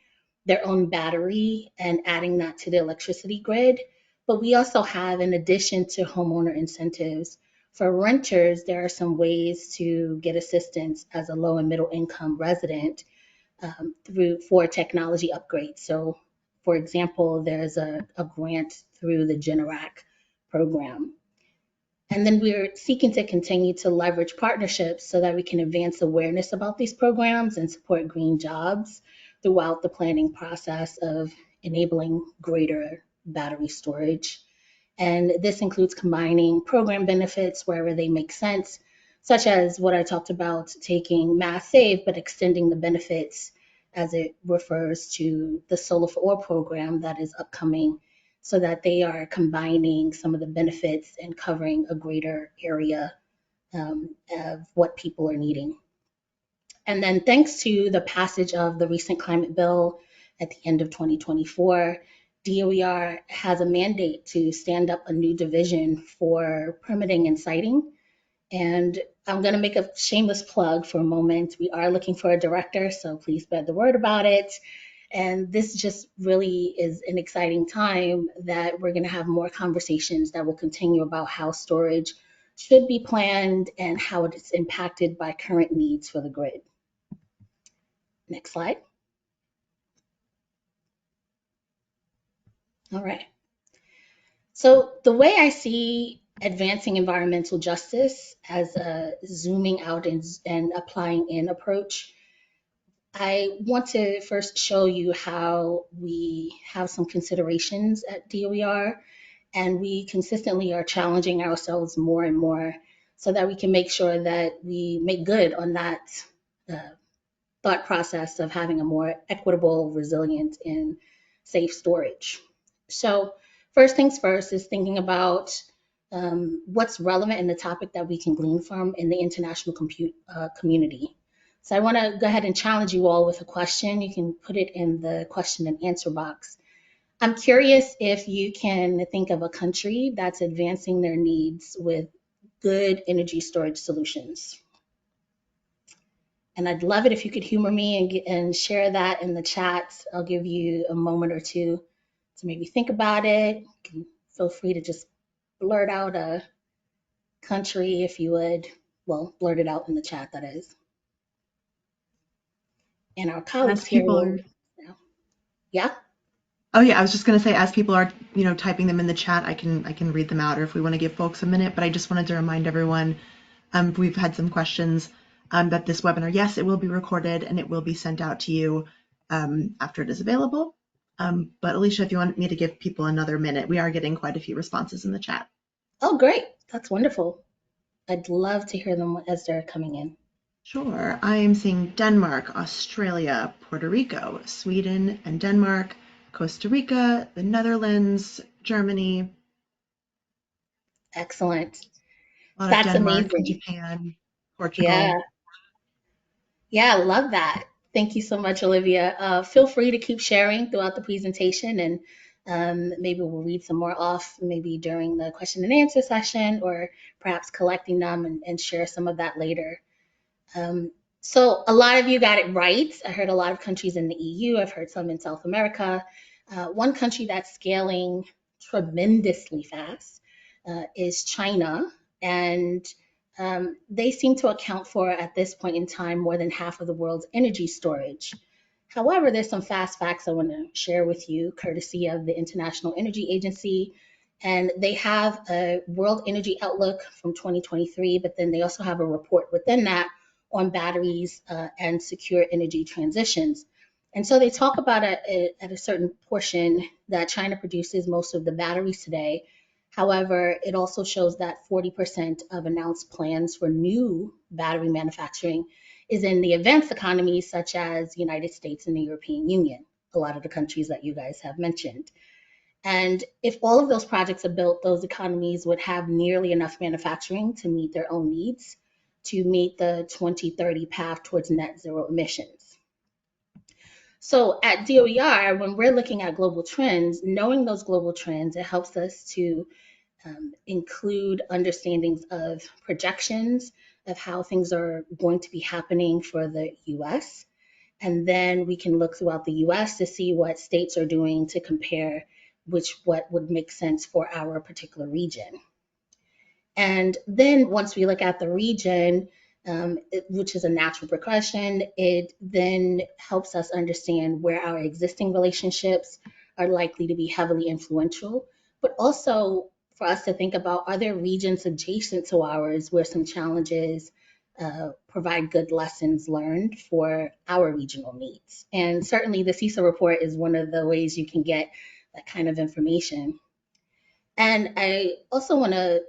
Speaker 5: their own battery and adding that to the electricity grid. But we also have, in addition to homeowner incentives, for renters, there are some ways to get assistance as a low and middle income resident for technology upgrades. So, for example, there's a grant through the Generac program. And then we're seeking to continue to leverage partnerships so that we can advance awareness about these programs and support green jobs throughout the planning process of enabling greater battery storage. And this includes combining program benefits wherever they make sense, such as what I talked about, taking Mass Save, but extending the benefits as it refers to the Solar for All program that is upcoming, so that they are combining some of the benefits and covering a greater area of what people are needing. And then thanks to the passage of the recent climate bill at the end of 2024, DOER has a mandate to stand up a new division for permitting and siting. And I'm going to make a shameless plug for a moment. We are looking for a director, so please spread the word about it. And this just really is an exciting time that we're going to have more conversations that will continue about how storage should be planned and how it's impacted by current needs for the grid. Next slide. All right. So the way I see advancing environmental justice as a zooming out and applying in approach, I want to first show you how we have some considerations at DOER, and we consistently are challenging ourselves more and more so that we can make sure that we make good on that thought process of having a more equitable, resilient, and safe storage. So first things first is thinking about what's relevant in the topic that we can glean from in the international community. So I want to go ahead and challenge you all with a question. You can put it in the question and answer box. I'm curious if you can think of a country that's advancing their needs with good energy storage solutions. And I'd love it if you could humor me and share that in the chat. I'll give you a moment or two to maybe think about it. You can feel free to just blurt out a country if you would. Well, blurt it out in the chat, that is. And our colleagues here will, yeah?
Speaker 2: Oh yeah, I was just going to say, as people are, typing them in the chat, I can read them out, or if we want to give folks a minute. But I just wanted to remind everyone, we've had some questions, that this webinar, yes, it will be recorded and it will be sent out to you after it is available. But Elischia, if you want me to give people another minute, we are getting quite a few responses in the chat.
Speaker 5: Oh, great. That's wonderful. I'd love to hear them as they're coming in.
Speaker 2: Sure. I am seeing Denmark, Australia, Puerto Rico, Sweden and Denmark, Costa Rica, the Netherlands, Germany.
Speaker 5: Excellent.
Speaker 2: A lot
Speaker 5: That's
Speaker 2: of Denmark,
Speaker 5: amazing.
Speaker 2: Japan, Portugal.
Speaker 5: Yeah, I love that. Thank you so much, Olivia. Feel free to keep sharing throughout the presentation, and maybe we'll read some more off maybe during the question and answer session, or perhaps collecting them and share some of that later. So a lot of you got it right. I heard a lot of countries in the EU. I've heard some in South America. One country that's scaling tremendously fast is China. And they seem to account for, at this point in time, more than half of the world's energy storage. However, there's some fast facts I want to share with you, courtesy of the International Energy Agency. And they have a World Energy Outlook from 2023, but then they also have a report within that on batteries and secure energy transitions. And so they talk about at a certain portion that China produces most of the batteries today. However, it also shows that 40% of announced plans for new battery manufacturing is in the advanced economies such as the United States and the European Union, a lot of the countries that you guys have mentioned. And if all of those projects are built, those economies would have nearly enough manufacturing to meet their own needs to meet the 2030 path towards net zero emissions. So at DOER, when we're looking at global trends, knowing those global trends, it helps us to include understandings of projections of how things are going to be happening for the US. And then we can look throughout the US to see what states are doing to compare what would make sense for our particular region. And then once we look at the region, which is a natural progression, it then helps us understand where our existing relationships are likely to be heavily influential, but also for us to think about, are there regions adjacent to ours where some challenges provide good lessons learned for our regional needs? And certainly the CESA report is one of the ways you can get that kind of information. And I also want to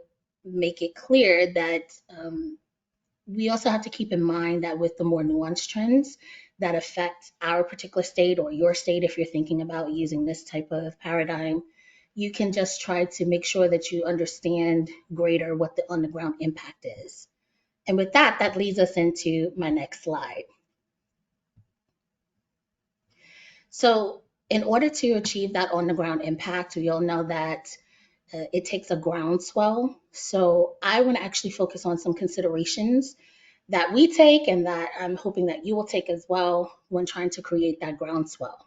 Speaker 5: make it clear that we also have to keep in mind that with the more nuanced trends that affect our particular state or your state, if you're thinking about using this type of paradigm, you can just try to make sure that you understand greater what the on-the-ground impact is. And with that, that leads us into my next slide. So in order to achieve that on-the-ground impact, we all know that it takes a groundswell. So I want to actually focus on some considerations that we take and that I'm hoping that you will take as well when trying to create that groundswell.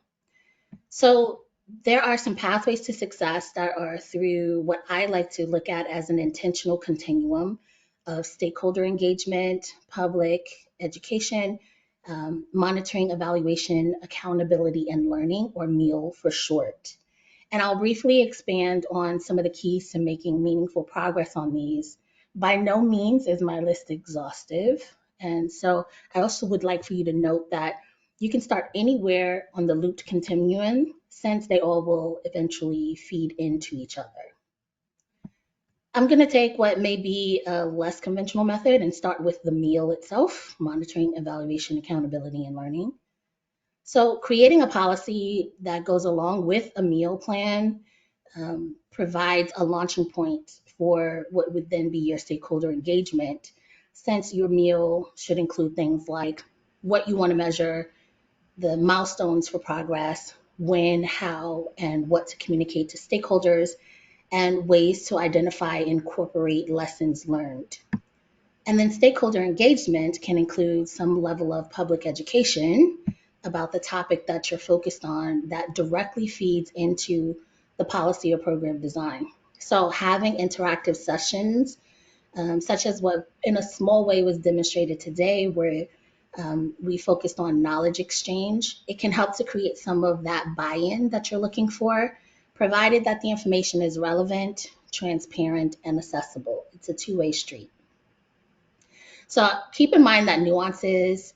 Speaker 5: So there are some pathways to success that are through what I like to look at as an intentional continuum of stakeholder engagement, public education, monitoring, evaluation, accountability, and learning, or MEAL for short. And I'll briefly expand on some of the keys to making meaningful progress on these. By no means is my list exhaustive. And so I also would like for you to note that you can start anywhere on the looped continuum, since they all will eventually feed into each other. I'm going to take what may be a less conventional method and start with the MEAL itself: monitoring, evaluation, accountability, and learning. So creating a policy that goes along with a MEAL plan provides a launching point for what would then be your stakeholder engagement, since your MEAL should include things like what you want to measure, the milestones for progress, when, how, and what to communicate to stakeholders, and ways to identify and incorporate lessons learned. And then stakeholder engagement can include some level of public education about the topic that you're focused on that directly feeds into the policy or program design. So having interactive sessions, such as what in a small way was demonstrated today, where we focused on knowledge exchange, it can help to create some of that buy-in that you're looking for, provided that the information is relevant, transparent, and accessible. It's a two-way street. So keep in mind that nuances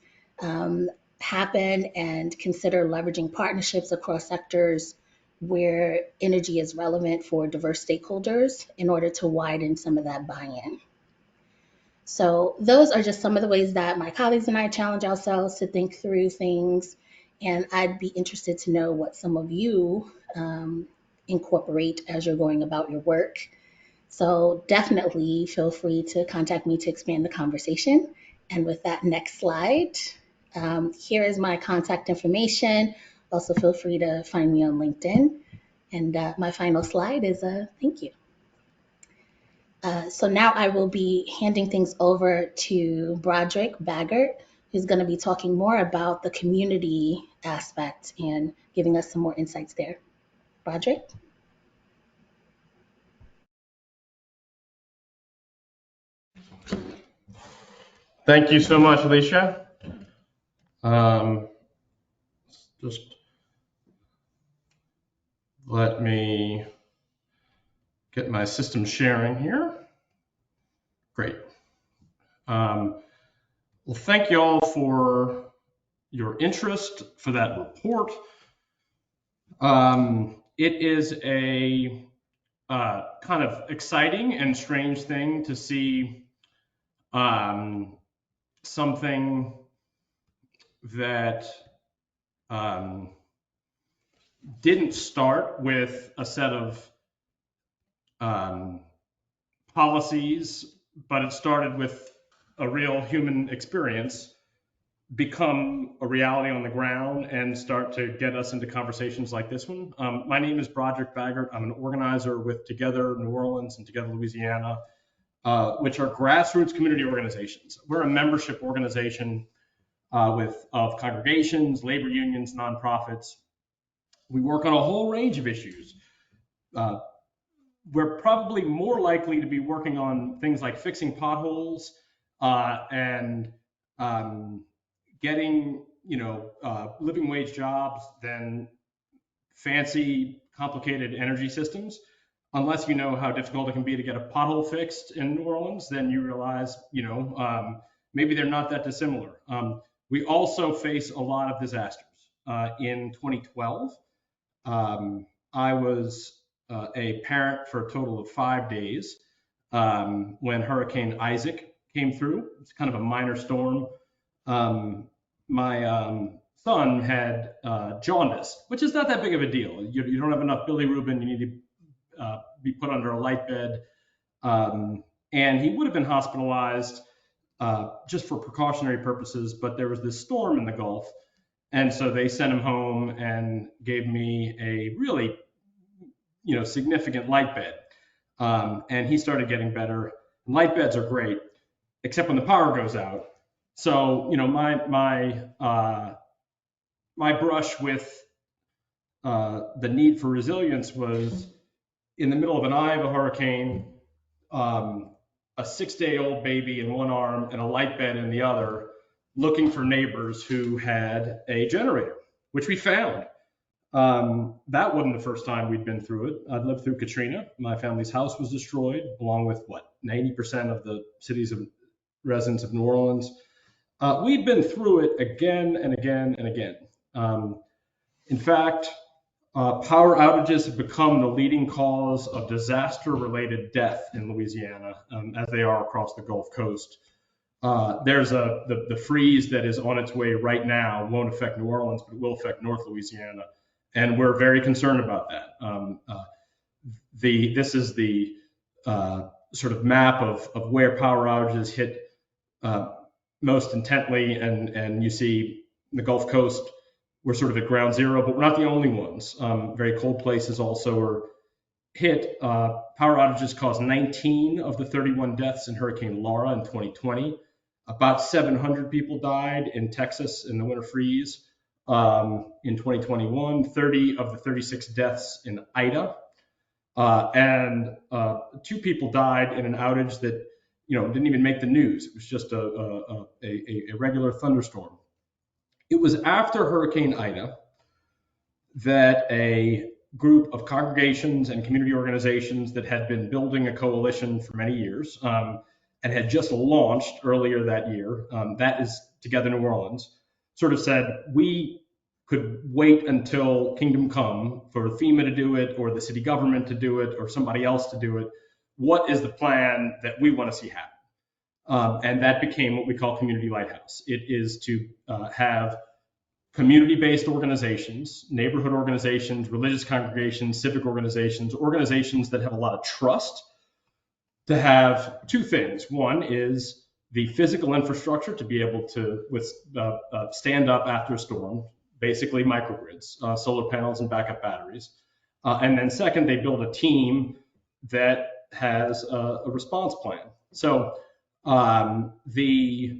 Speaker 5: happen, and consider leveraging partnerships across sectors where energy is relevant for diverse stakeholders in order to widen some of that buy-in. So those are just some of the ways that my colleagues and I challenge ourselves to think through things, and I'd be interested to know what some of you incorporate as you're going about your work. So definitely feel free to contact me to expand the conversation. And with that next slide, here is my contact information. Also feel free to find me on LinkedIn. And my final slide is a thank you. So now I will be handing things over to Broderick Bagert, who's going to be talking more about the community aspect and giving us some more insights there. Broderick?
Speaker 6: Thank you so much, Elischia. Just let me get my system sharing here. Great. Well, thank you all for your interest for that report. It is a kind of exciting and strange thing to see something that didn't start with a set of policies, but it started with a real human experience, become a reality on the ground and start to get us into conversations like this one. My name is Broderick Bagert. I'm an organizer with Together New Orleans and Together Louisiana, which are grassroots community organizations. We're a membership organization of congregations, labor unions, nonprofits. We work on a whole range of issues. We're probably more likely to be working on things like fixing potholes and getting, living wage jobs than fancy, complicated energy systems. Unless you know how difficult it can be to get a pothole fixed in New Orleans, then you realize, maybe they're not that dissimilar. We also face a lot of disasters. In 2012, I was a parent for a total of 5 days when Hurricane Isaac came through. It's kind of a minor storm. My son had jaundice, which is not that big of a deal. You don't have enough bilirubin. You need to be put under a light bed. And he would have been hospitalized just for precautionary purposes, but there was this storm in the Gulf. And so they sent him home and gave me a really, significant light bed. And he started getting better. Light beds are great, except when the power goes out. So, my brush with the need for resilience was in the middle of an eye of a hurricane, a 6-day-old baby in one arm and a light bed in the other, looking for neighbors who had a generator, which we found. That wasn't the first time we'd been through it. I'd lived through Katrina. My family's house was destroyed, along with 90% of the city's residents of New Orleans. We've been through it again and again and again. In fact, power outages have become the leading cause of disaster-related death in Louisiana, as they are across the Gulf Coast. There's the freeze that is on its way right now won't affect New Orleans, but it will affect North Louisiana, and we're very concerned about that. This is the sort of map of where power outages hit most intently, and you see the Gulf Coast, we're sort of at ground zero, but we're not the only ones. Very cold places also are hit. Power outages caused 19 of the 31 deaths in Hurricane Laura in 2020. About 700 people died in Texas in the winter freeze in 2021. 30 of the 36 deaths in Ida. And 2 people died in an outage that didn't even make the news. It was just a regular thunderstorm. It was after Hurricane Ida that a group of congregations and community organizations that had been building a coalition for many years and had just launched earlier that year, that is Together New Orleans, sort of said, we could wait until Kingdom Come for FEMA to do it or the city government to do it or somebody else to do it. What is the plan that we want to see happen? And that became what we call Community Lighthouse. It is to have community-based organizations, neighborhood organizations, religious congregations, civic organizations, organizations that have a lot of trust, to have 2 things. One is the physical infrastructure to be able to stand up after a storm, basically microgrids, solar panels and backup batteries. And then second, they build a team that has a response plan. So the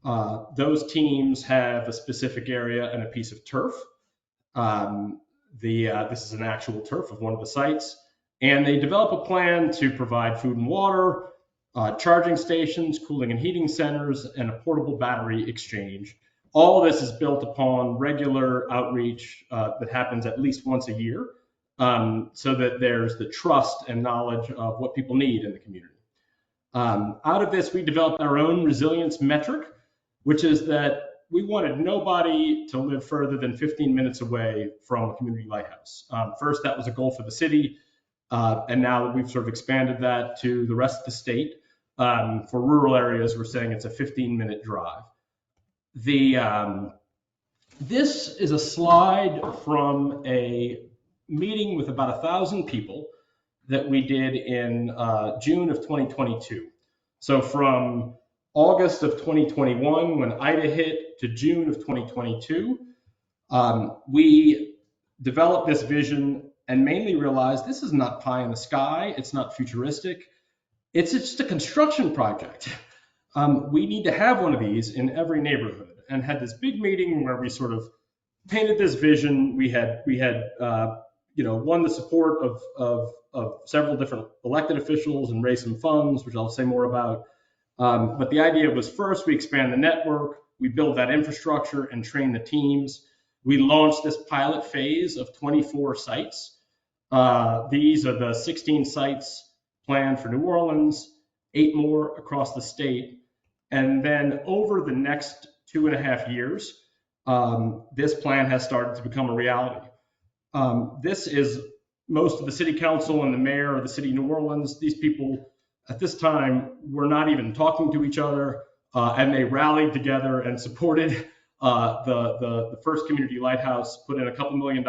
Speaker 6: Those teams have a specific area and a piece of turf. This is an actual turf of one of the sites, and they develop a plan to provide food and water, charging stations, cooling and heating centers, and a portable battery exchange. All of this is built upon regular outreach that happens at least once a year, so that there's the trust and knowledge of what people need in the community. Out of this, we developed our own resilience metric, which is that we wanted nobody to live further than 15 minutes away from a community lighthouse. First, that was a goal for the city, and now that we've sort of expanded that to the rest of the state. For rural areas, we're saying it's a 15-minute drive. This is a slide from a meeting with about 1,000 people that we did in June of 2022. So from August of 2021, when Ida hit, to June of 2022, we developed this vision and mainly realized this is not pie in the sky. It's not futuristic. It's just a construction project. We need to have one of these in every neighborhood, and had this big meeting where we sort of painted this vision. We had won the support of several different elected officials and raised some funds, which I'll say more about. But the idea was, first, we expand the network, we build that infrastructure and train the teams. We launched this pilot phase of 24 sites. These are the 16 sites planned for New Orleans, 8 more across the state. And then over the next 2.5 years, this plan has started to become a reality. This is most of the city council and the mayor of the city of New Orleans. These people at this time were not even talking to each other, and they rallied together and supported the first community lighthouse, put in a couple $1 million.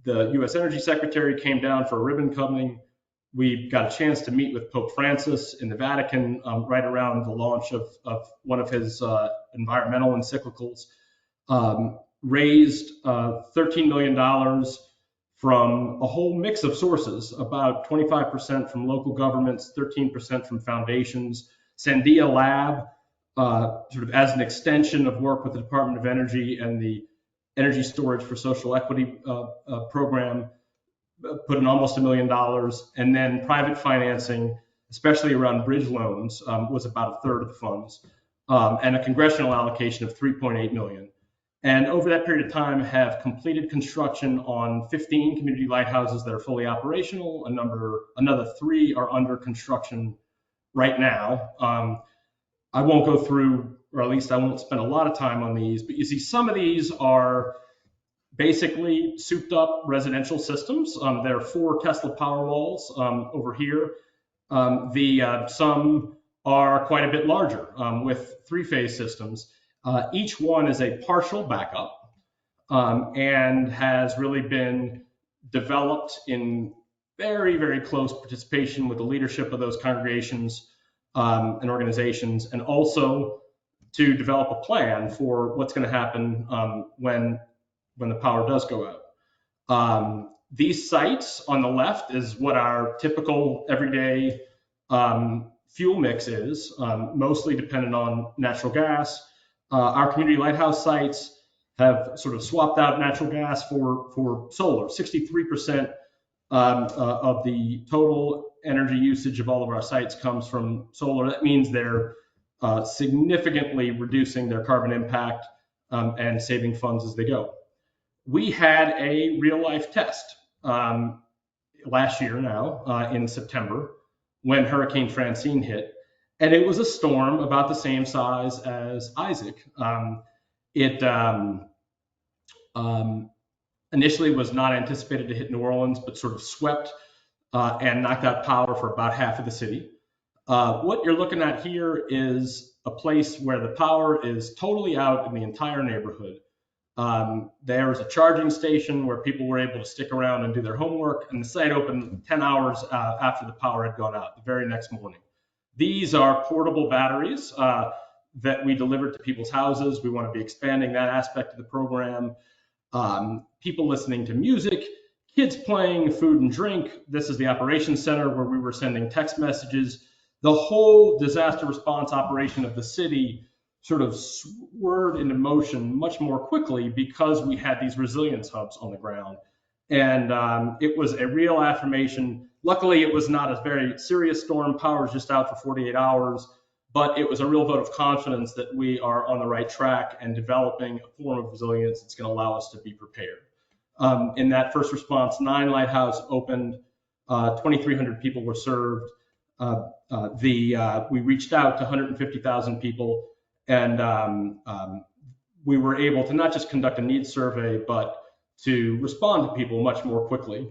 Speaker 6: The U.S. Energy Secretary came down for a ribbon cutting. We got a chance to meet with Pope Francis in the Vatican right around the launch of one of his environmental encyclicals. Raised $13 million from a whole mix of sources, about 25% from local governments, 13% from foundations. Sandia Lab, sort of as an extension of work with the Department of Energy and the Energy Storage for Social Equity program, put in almost $1 million. And then private financing, especially around bridge loans, was about 1/3 of the funds, and a congressional allocation of $3.8 million. And over that period of time have completed construction on 15 community lighthouses that are fully operational. Another 3 are under construction right now. I won't go through, or at least I won't spend a lot of time on these, but you see some of these are basically souped up residential systems. There are 4 Tesla Powerwalls over here. Some are quite a bit larger with 3-phase systems. Each one is a partial backup and has really been developed in very, very close participation with the leadership of those congregations and organizations, and also to develop a plan for what's going to happen when the power does go out. These sites on the left is what our typical everyday fuel mix is, mostly dependent on natural gas. Our community lighthouse sites have sort of swapped out natural gas for solar. 63% of the total energy usage of all of our sites comes from solar. That means they're significantly reducing their carbon impact and saving funds as they go. We had a real-life test last year now in September when Hurricane Francine hit. And it was a storm about the same size as Isaac. It initially was not anticipated to hit New Orleans, but sort of swept and knocked out power for about half of the city. What you're looking at here is a place where the power is totally out in the entire neighborhood. There was a charging station where people were able to stick around and do their homework, and the site opened 10 hours after the power had gone out, the very next morning. These are portable batteries that we delivered to people's houses. We want to be expanding that aspect of the program. People listening to music, kids playing, food and drink. This is the operations center where we were sending text messages. the whole disaster response operation of the city sort of swerved into motion much more quickly because we had these resilience hubs on the ground. And it was a real affirmation. Luckily, it was not a very serious storm. Power was just out for 48 hours, but it was a real vote of confidence that we are on the right track and developing a form of resilience that's going to allow us to be prepared. In that first response, 9 Lighthouse opened, 2,300 people were served. We reached out to 150,000 people, and we were able to not just conduct a needs survey, but to respond to people much more quickly.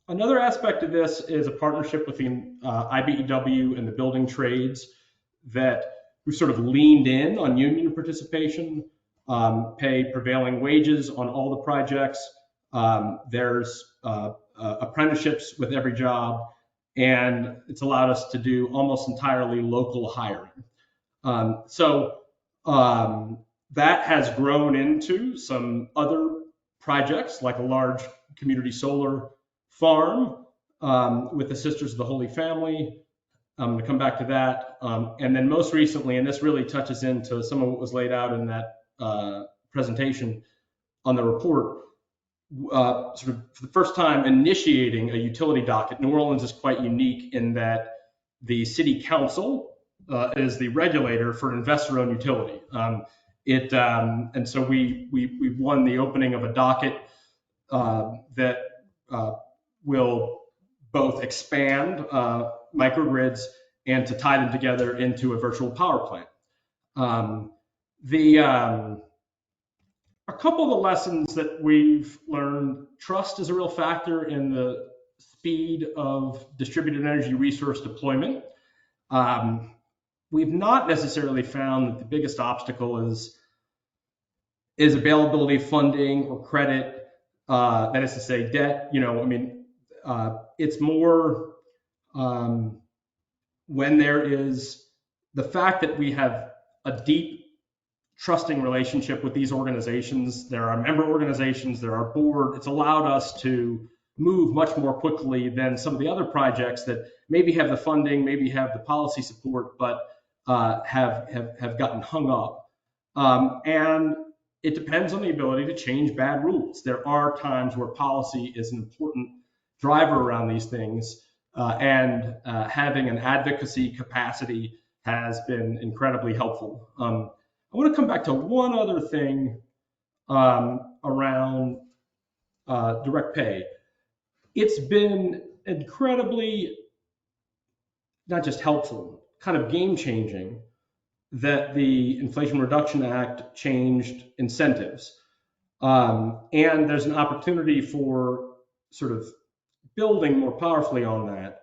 Speaker 6: Another aspect of this is a partnership between IBEW and the building trades that we sort of leaned in on union participation, pay prevailing wages on all the projects. There's apprenticeships with every job, and it's allowed us to do almost entirely local hiring. That has grown into some other projects, like a large community solar farm with the Sisters of the Holy Family. I'm going to come back to that. And then most recently, and this really touches into some of what was laid out in that presentation on the report, sort of for the first time initiating a utility docket. New Orleans is quite unique in that the city council is the regulator for an investor-owned utility. And so we won the opening of a docket that will both expand microgrids and to tie them together into a virtual power plant. A couple of the lessons that we've learned: trust is a real factor in the speed of distributed energy resource deployment. We've not necessarily found that the biggest obstacle is availability of funding or credit, that is to say debt. It's more when there is the fact that we have a deep trusting relationship with these organizations. There are member organizations, there are board. It's allowed us to move much more quickly than some of the other projects that maybe have the funding, maybe have the policy support, but have gotten hung up. And it depends on the ability to change bad rules. There are times where policy is an important driver around these things, and having an advocacy capacity has been incredibly helpful. I want to come back to one other thing around direct pay. It's been incredibly, not just helpful, kind of game-changing that the Inflation Reduction Act changed incentives. And there's an opportunity for sort of building more powerfully on that.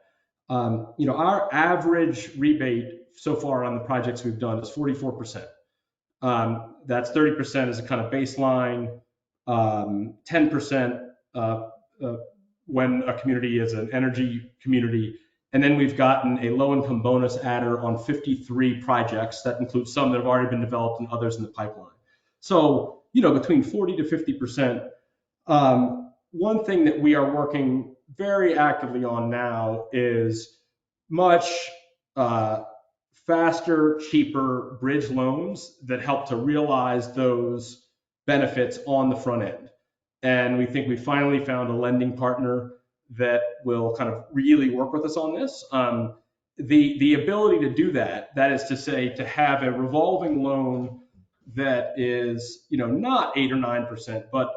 Speaker 6: Our average rebate so far on the projects we've done is 44%. That's 30% as a kind of baseline, 10% when a community is an energy community. And then we've gotten a low-income bonus adder on 53 projects. That includes some that have already been developed and others in the pipeline. So, between 40 to 50%. One thing that we are working very actively on now is much faster, cheaper bridge loans that help to realize those benefits on the front end. And we think we finally found a lending partner that will kind of really work with us on this. The ability to do that is to say, to have a revolving loan that is, not 8 or 9%, but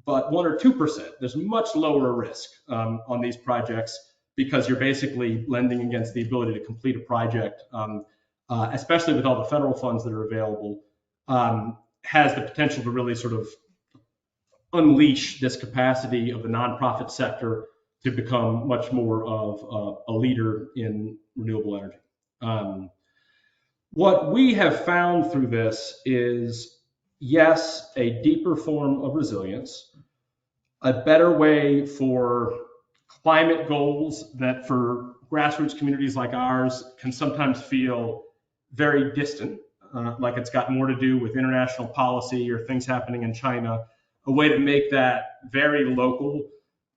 Speaker 6: 1 or 2%. There's much lower risk on these projects because you're basically lending against the ability to complete a project, especially with all the federal funds that are available, has the potential to really sort of unleash this capacity of the nonprofit sector to become much more of a leader in renewable energy. What we have found through this is, yes, a deeper form of resilience, a better way for climate goals that for grassroots communities like ours can sometimes feel very distant, like it's got more to do with international policy or things happening in China, a way to make that very local,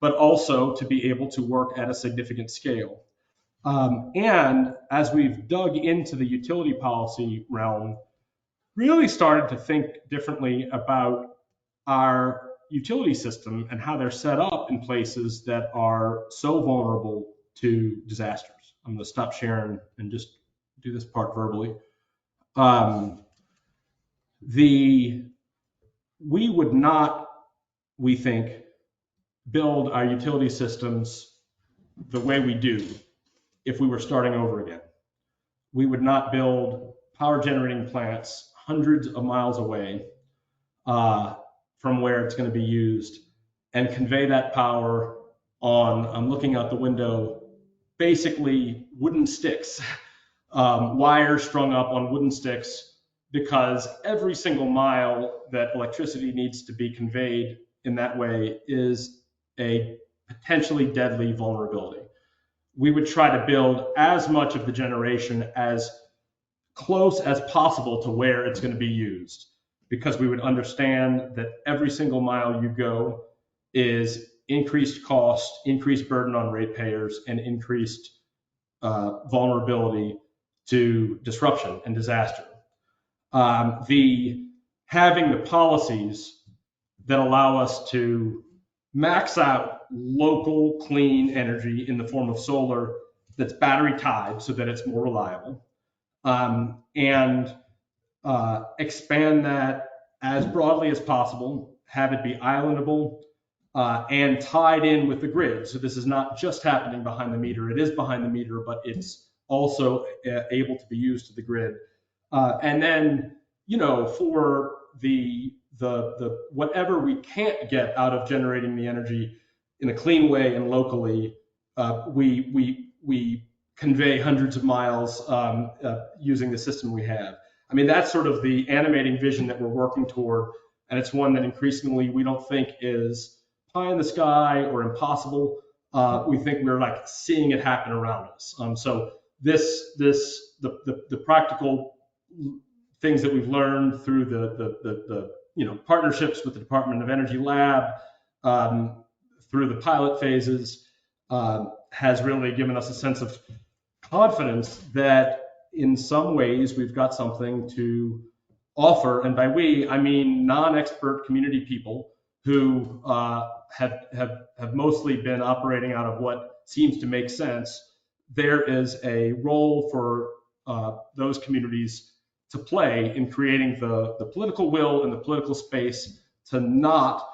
Speaker 6: but also to be able to work at a significant scale. And as we've dug into the utility policy realm, really started to think differently about our utility system and how they're set up in places that are so vulnerable to disasters. I'm going to stop sharing and just do this part verbally. We would not, we think, build our utility systems the way we do if we were starting over again. We would not build power generating plants hundreds of miles away from where it's going to be used and convey that power on, I'm looking out the window, basically wooden sticks, wires strung up on wooden sticks, because every single mile that electricity needs to be conveyed in that way is a potentially deadly vulnerability. We would try to build as much of the generation as close as possible to where it's going to be used, because we would understand that every single mile you go is increased cost, increased burden on ratepayers, and increased vulnerability to disruption and disaster. Having the policies that allow us to max out local clean energy in the form of solar that's battery tied so that it's more reliable, and expand that as broadly as possible, have it be islandable, and tied in with the grid. So this is not just happening behind the meter. It is behind the meter, but it's also able to be used to the grid. And then, for the whatever we can't get out of generating the energy in a clean way and locally, we convey hundreds of miles using the system we have. I mean, that's sort of the animating vision that we're working toward, and it's one that increasingly we don't think is pie in the sky or impossible. We think we're like seeing it happen around us. So the practical things that we've learned through the partnerships with the Department of Energy Lab, through the pilot phases, has really given us a sense of confidence that in some ways we've got something to offer. And by we, I mean non-expert community people who have mostly been operating out of what seems to make sense. There is a role for those communities to play in creating the political will and the political space to not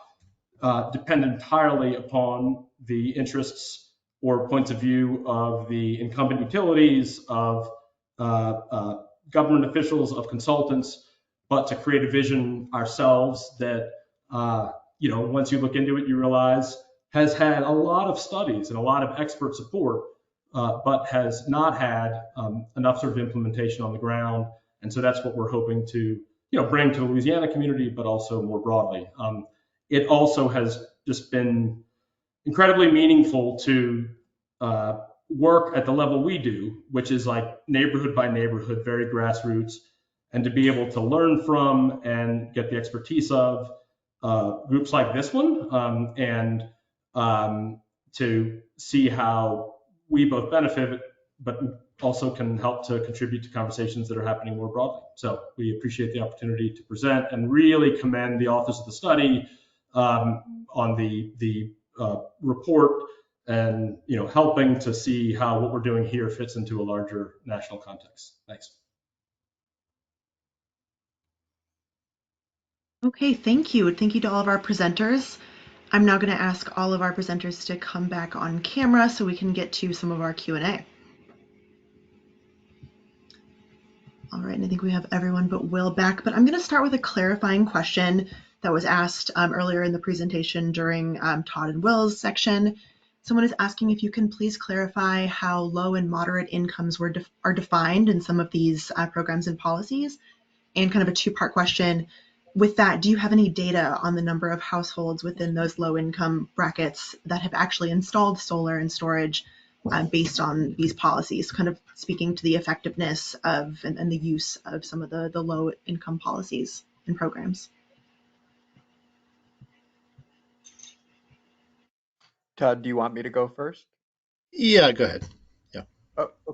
Speaker 6: depend entirely upon the interests or points of view of the incumbent utilities, of government officials, of consultants, but to create a vision ourselves that, once you look into it, you realize has had a lot of studies and a lot of expert support, but has not had enough sort of implementation on the ground. And so that's what we're hoping to, bring to the Louisiana community, but also more broadly. It also has just been incredibly meaningful to work at the level we do, which is like neighborhood by neighborhood, very grassroots, and to be able to learn from and get the expertise of groups like this one, and to see how we both benefit, but also can help to contribute to conversations that are happening more broadly. So we appreciate the opportunity to present and really commend the authors of the study on the report, and helping to see how what we're doing here fits into a larger national context. Thanks.
Speaker 2: Okay, thank you. Thank you to all of our presenters. I'm now going to ask all of our presenters to come back on camera so we can get to some of our Q&A. All right, and I think we have everyone but Will back, but I'm going to start with a clarifying question that was asked earlier in the presentation during Todd and Will's section. Someone is asking if you can please clarify how low and moderate incomes are defined in some of these programs and policies, and kind of a two-part question. With that, do you have any data on the number of households within those low income brackets that have actually installed solar and storage based on these policies, kind of speaking to the effectiveness of and the use of some of the low income policies and programs?
Speaker 3: Todd, do you want me to go first?
Speaker 4: Yeah, go ahead. Yeah.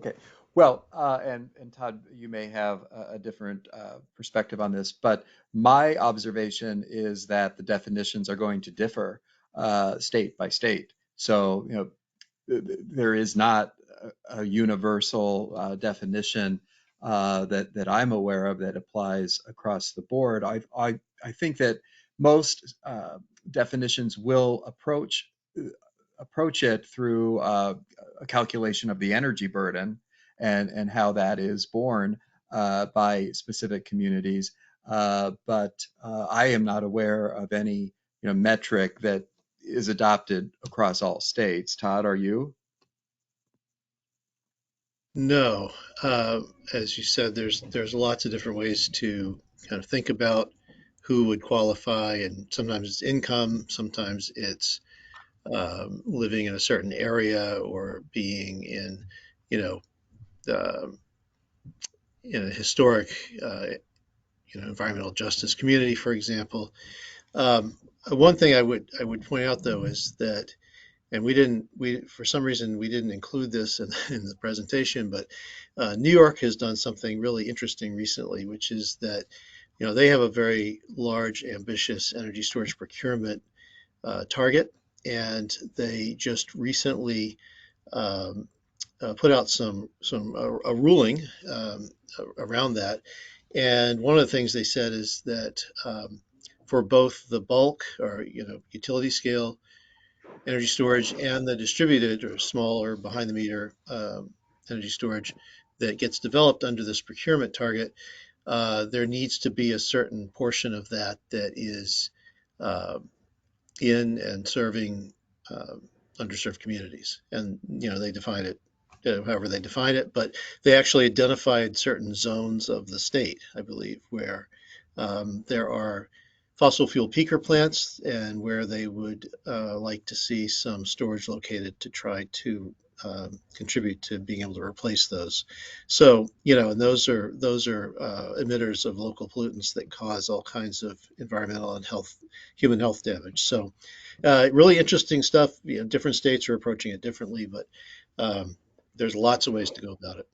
Speaker 3: Okay. Well, and Todd, you may have a different perspective on this, but my observation is that the definitions are going to differ state by state. So, there is not a universal definition that I'm aware of that applies across the board. I think that most definitions will approach it through a calculation of the energy burden and how that is borne by specific communities. But I am not aware of any metric that is adopted across all states. Todd, are you?
Speaker 4: No, as you said, there's lots of different ways to kind of think about who would qualify, and sometimes it's income, sometimes it's living in a certain area or being in, you know, uh, in a historic, environmental justice community, for example. One thing I would point out though is that, and we for some reason we didn't include this in the presentation, but New York has done something really interesting recently, which is that they have a very large, ambitious energy storage procurement target, and they just recently um, put out a ruling around that. And one of the things they said is that for both the bulk or utility scale energy storage and the distributed or smaller behind the meter energy storage that gets developed under this procurement target, there needs to be a certain portion of that that is uh, in and serving uh, underserved communities. And they define it however they define it, but they actually identified certain zones of the state, I believe, where there are fossil fuel peaker plants and where they would like to see some storage located to try to contribute to being able to replace those. So, and those are emitters of local pollutants that cause all kinds of environmental and human health damage. So, really interesting stuff. Different states are approaching it differently, but there's lots of ways to go about it.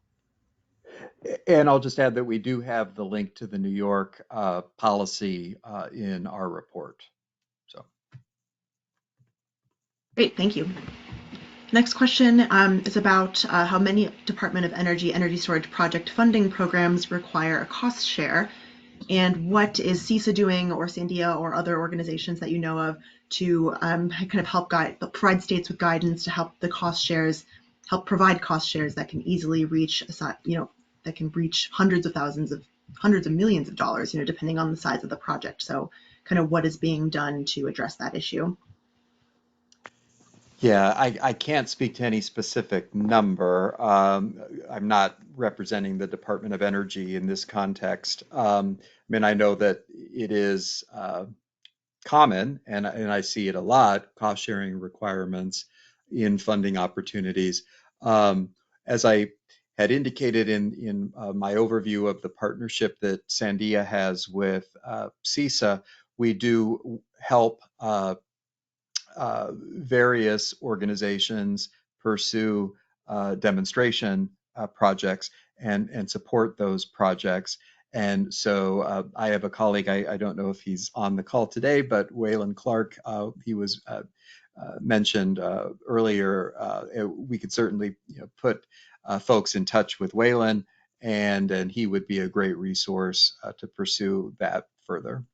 Speaker 3: And I'll just add that we do have the link to the New York policy in our report. So,
Speaker 2: Great, thank you. Next question is about how many Department of Energy storage project funding programs require a cost share, and what is CESA doing, or Sandia, or other organizations that you know of, to kind of help provide states with guidance to help provide cost shares that can easily reach, that can reach hundreds of millions of dollars, depending on the size of the project. So, kind of what is being done to address that issue.
Speaker 3: yeah, I can't speak to any specific number. I'm not representing the Department of Energy in this context. I know that it is common, and I see it a lot, cost sharing requirements in funding opportunities. As I had indicated in my overview of the partnership that Sandia has with CESA, we do help various organizations pursue demonstration projects and support those projects. And so I have a colleague, I don't know if he's on the call today, but Waylon Clark, he was mentioned earlier. We could certainly put folks in touch with Waylon, and he would be a great resource to pursue that further.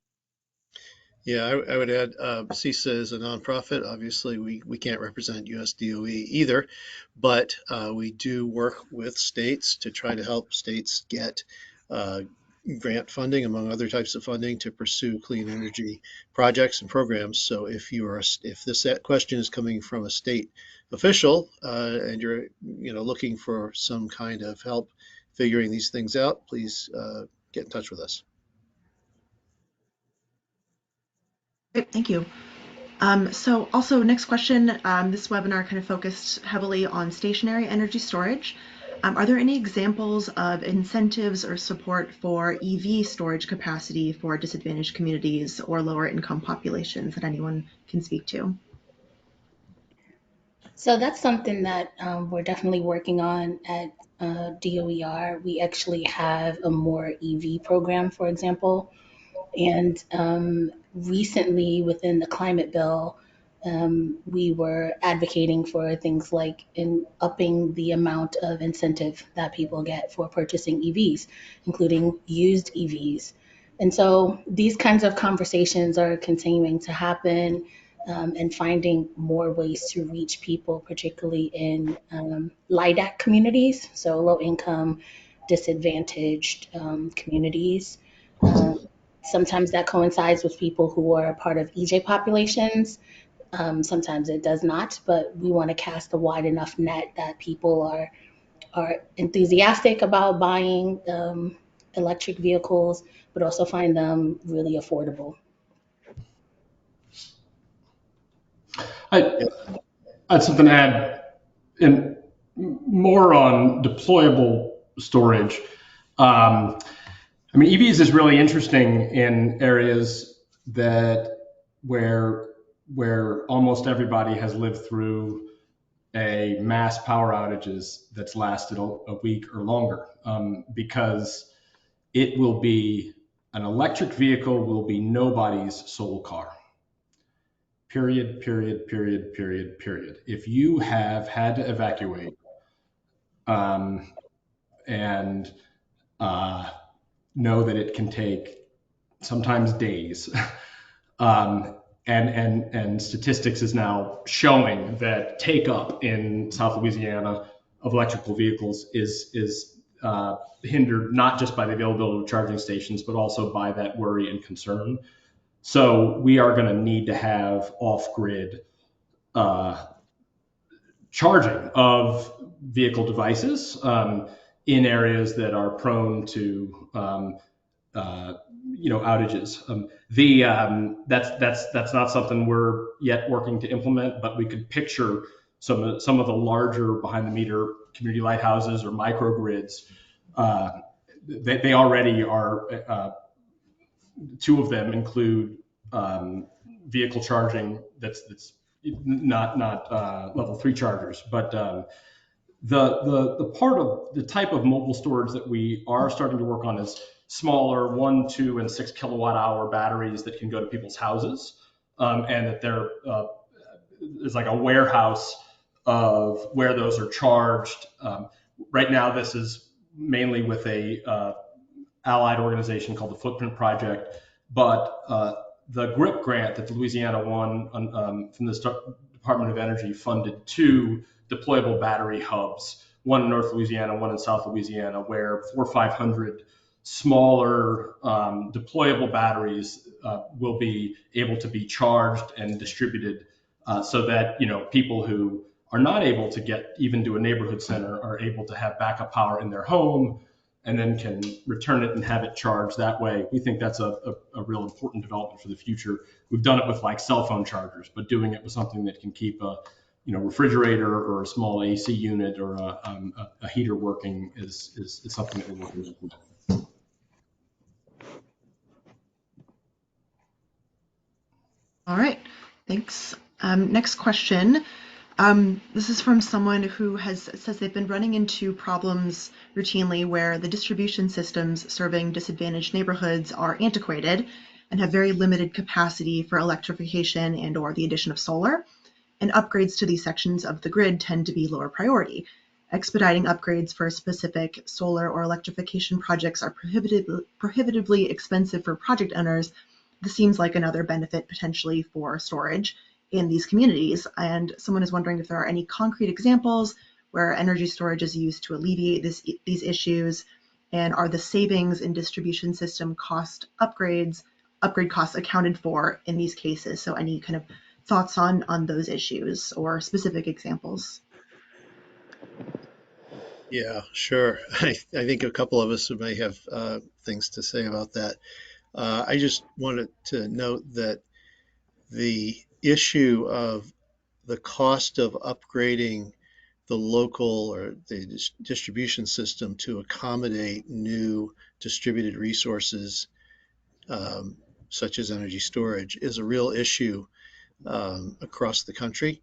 Speaker 4: Yeah, I would add CESA is a nonprofit. Obviously, we can't represent US DOE either, but we do work with states to try to help states get uh, grant funding, among other types of funding, to pursue clean energy projects and programs. So if this question is coming from a state official and you're looking for some kind of help figuring these things out, please get in touch with us.
Speaker 2: Great, thank you. So also next question, this webinar kind of focused heavily on stationary energy storage. Are there any examples of incentives or support for EV storage capacity for disadvantaged communities or lower income populations that anyone can speak to?
Speaker 5: So that's something that we're definitely working on at DOER, we actually have a more EV program, for example. And recently, within the climate bill, we were advocating for things like in upping the amount of incentive that people get for purchasing EVs, including used EVs. And so these kinds of conversations are continuing to happen, and finding more ways to reach people, particularly in LIDAC communities, so low income, disadvantaged communities. Um, Sometimes that coincides with people who are part of EJ populations. Sometimes it does not, but we want to cast a wide enough net that people are enthusiastic about buying electric vehicles, but also find them really affordable.
Speaker 6: I had something to add in more on deployable storage. I mean, EVs is really interesting in areas that where almost everybody has lived through a mass power outages that's lasted a week or longer, because it will be an electric vehicle will be nobody's sole car. Period, period, period, period, period. If you have had to evacuate, and know that it can take sometimes days, and statistics is now showing that take up in South Louisiana of electrical vehicles is hindered not just by the availability of charging stations, but also by that worry and concern. So we are going to need to have off-grid charging of vehicle devices in areas that are prone to outages. That's not something we're yet working to implement, but we could picture some of the larger behind the meter community lighthouses or microgrids. They already are. Two of them include vehicle charging that's not level 3 chargers, but the part of the type of mobile storage that we are starting to work on is smaller 1, 2, and 6 kilowatt hour batteries that can go to people's houses, and that there's like a warehouse of where those are charged. Right now, this is mainly with a allied organization called the Footprint Project, but the GRIP grant that the Louisiana won from the Department of Energy funded 2 deployable battery hubs, one in North Louisiana, one in South Louisiana, where 400 or 500 smaller deployable batteries will be able to be charged and distributed, so that people who are not able to get even to a neighborhood center are able to have backup power in their home and then can return it and have it charged that way. We think that's a real important development for the future. We've done it with like cell phone chargers, but doing it with something that can keep a refrigerator or a small AC unit or a heater working is something that we're working with.
Speaker 2: All right, thanks. Next question. This is from someone who says they've been running into problems routinely where the distribution systems serving disadvantaged neighborhoods are antiquated and have very limited capacity for electrification and or the addition of solar, and upgrades to these sections of the grid tend to be lower priority. Expediting upgrades for specific solar or electrification projects are prohibitively expensive for project owners. This seems like another benefit potentially for storage in these communities. And someone is wondering if there are any concrete examples where energy storage is used to alleviate these issues, and are the savings in distribution system upgrade costs accounted for in these cases? So any kind of thoughts on those issues or specific examples?
Speaker 4: Yeah, sure. I think a couple of us may have things to say about that. I just wanted to note that the issue of the cost of upgrading the local or the distribution system to accommodate new distributed resources, such as energy storage, is a real issue across the country.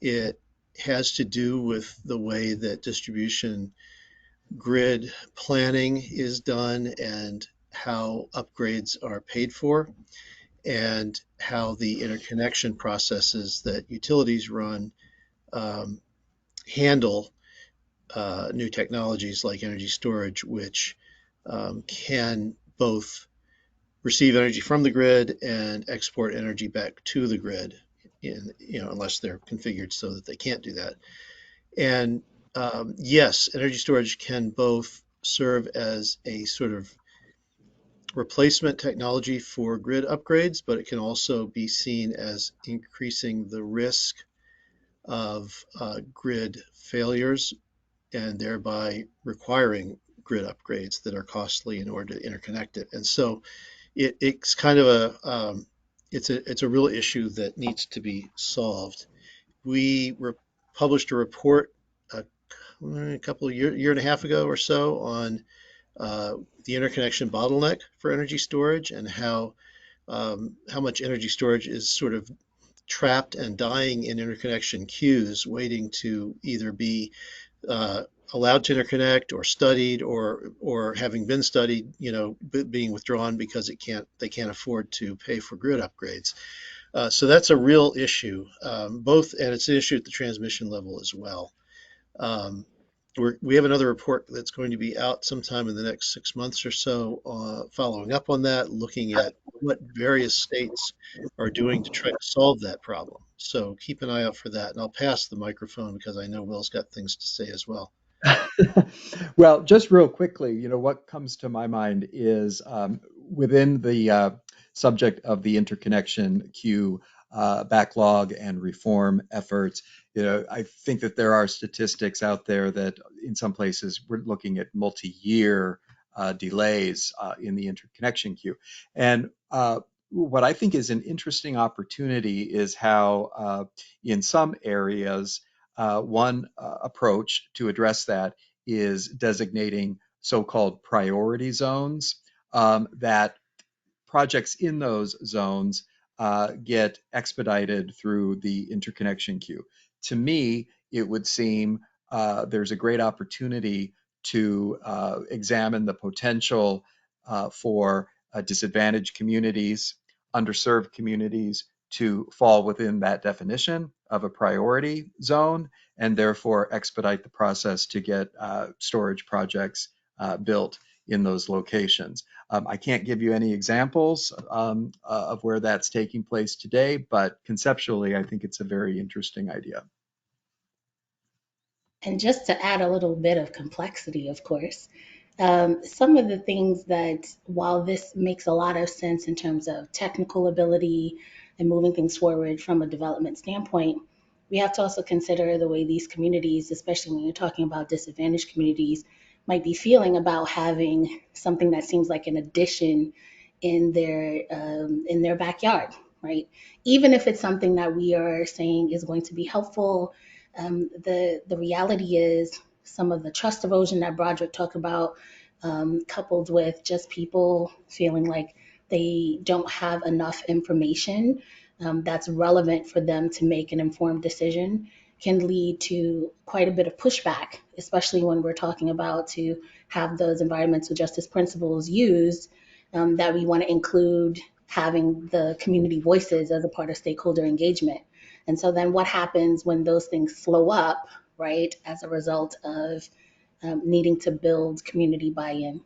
Speaker 4: It has to do with the way that distribution grid planning is done and how upgrades are paid for, and how the interconnection processes that utilities run um, handle new technologies like energy storage, which can both receive energy from the grid and export energy back to the grid, unless they're configured so that they can't do that. And yes, energy storage can both serve as a sort of replacement technology for grid upgrades, but it can also be seen as increasing the risk of grid failures and thereby requiring grid upgrades that are costly in order to interconnect it. And so it's kind of it's a real issue that needs to be solved. We published a report a couple of year and a half ago or so on the interconnection bottleneck for energy storage, and how much energy storage is sort of trapped and dying in interconnection queues, waiting to either be uh, allowed to interconnect or studied, or having been studied, being withdrawn because they can't afford to pay for grid upgrades. So that's a real issue, both, and it's an issue at the transmission level as well. Um, we have another report that's going to be out sometime in the next 6 months or so, following up on that, looking at what various states are doing to try to solve that problem. So keep an eye out for that. And I'll pass the microphone because I know Will's got things to say as well.
Speaker 3: Well, just real quickly, what comes to my mind is within the subject of the interconnection queue backlog and reform efforts. I think that there are statistics out there that in some places we're looking at multi-year delays in the interconnection queue. And what I think is an interesting opportunity is how in some areas, one approach to address that is designating so-called priority zones, that projects in those zones get expedited through the interconnection queue. To me, it would seem there's a great opportunity to examine the potential for disadvantaged communities, underserved communities to fall within that definition of a priority zone, and therefore expedite the process to get storage projects built in those locations. I can't give you any examples of where that's taking place today, but conceptually, I think it's a very interesting idea.
Speaker 5: And just to add a little bit of complexity, of course, some of the things that, while this makes a lot of sense in terms of technical ability and moving things forward from a development standpoint, we have to also consider the way these communities, especially when you're talking about disadvantaged communities, might be feeling about having something that seems like an addition in their backyard, right? Even if it's something that we are saying is going to be helpful, the reality is some of the trust erosion that Broderick talked about, coupled with just people feeling like they don't have enough information that's relevant for them to make an informed decision, can lead to quite a bit of pushback, especially when we're talking about to have those environmental justice principles used, that we want to include having the community voices as a part of stakeholder engagement. And so then what happens when those things slow up, right, as a result of needing to build community buy-in?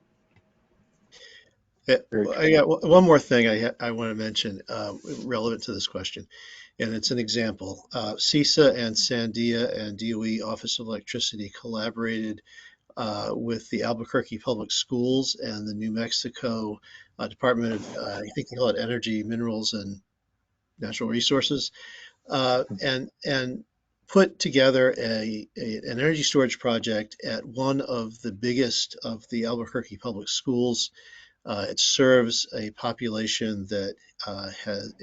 Speaker 4: I got one more thing I want to mention relevant to this question, and it's an example. CESA and Sandia and DOE Office of Electricity collaborated with the Albuquerque Public Schools and the New Mexico Department of, I think they call it Energy, Minerals, and Natural Resources, and put together an energy storage project at one of the biggest of the Albuquerque Public Schools. It serves a population that has,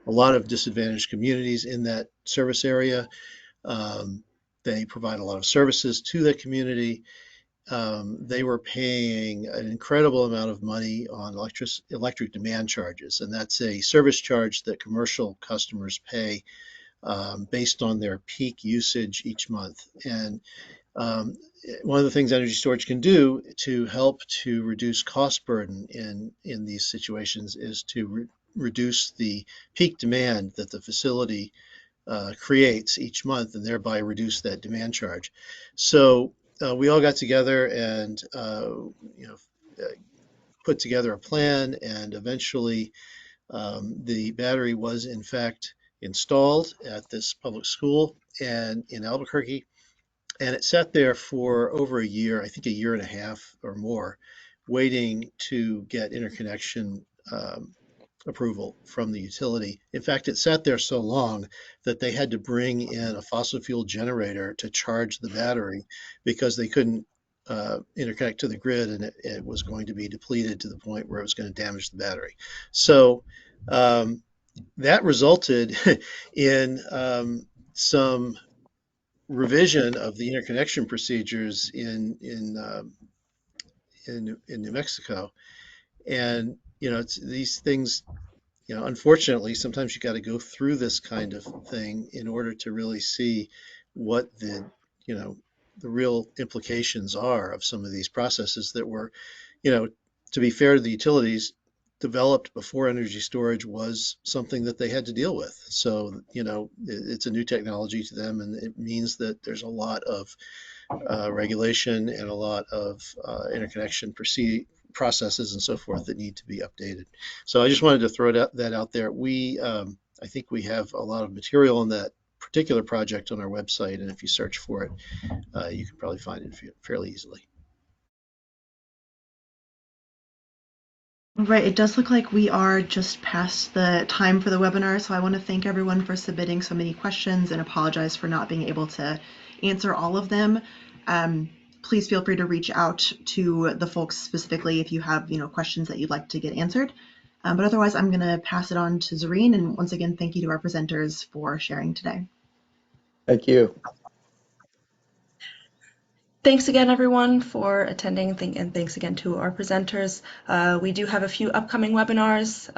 Speaker 4: a lot of disadvantaged communities in that service area. They provide a lot of services to the community. They were paying an incredible amount of money on electric demand charges, and that's a service charge that commercial customers pay based on their peak usage each month. And One of the things energy storage can do to help to reduce cost burden in these situations is to reduce the peak demand that the facility creates each month, and thereby reduce that demand charge. So we all got together and put together a plan, and eventually the battery was in fact installed at this public school and in Albuquerque, and it sat there for over a year, I think a year and a half or more, waiting to get interconnection approval from the utility. In fact, it sat there so long that they had to bring in a fossil fuel generator to charge the battery because they couldn't interconnect to the grid, and it was going to be depleted to the point where it was going to damage the battery. So that resulted in some revision of the interconnection procedures in New Mexico. And it's these things. Unfortunately, sometimes you got to go through this kind of thing in order to really see what the real implications are of some of these processes that were, to be fair to the utilities, developed before energy storage was something that they had to deal with. So, it's a new technology to them, and it means that there's a lot of regulation and a lot of interconnection processes and so forth that need to be updated. So I just wanted to throw that out there. I think we have a lot of material on that particular project on our website, and if you search for it, you can probably find it fairly easily.
Speaker 2: Right, it does look like we are just past the time for the webinar, so I want to thank everyone for submitting so many questions and apologize for not being able to answer all of them. Please feel free to reach out to the folks specifically if you have questions that you'd like to get answered. But otherwise, I'm going to pass it on to Zareen, and once again, thank you to our presenters for sharing today.
Speaker 3: Thank you.
Speaker 1: Thanks again, everyone, for attending, and thanks again to our presenters. We do have a few upcoming webinars,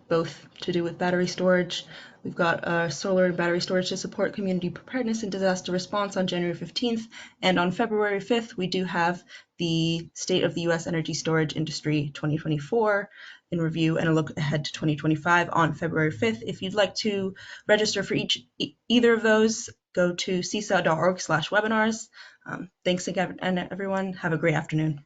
Speaker 1: both to do with battery storage. We've got solar and battery storage to support community preparedness and disaster response on January 15th. And on February 5th, we do have the State of the U.S. Energy Storage Industry 2024 in review and a look ahead to 2025 on February 5th. If you'd like to register for either of those, go to cesa.org/webinars. Thanks again, and everyone. Have a great afternoon.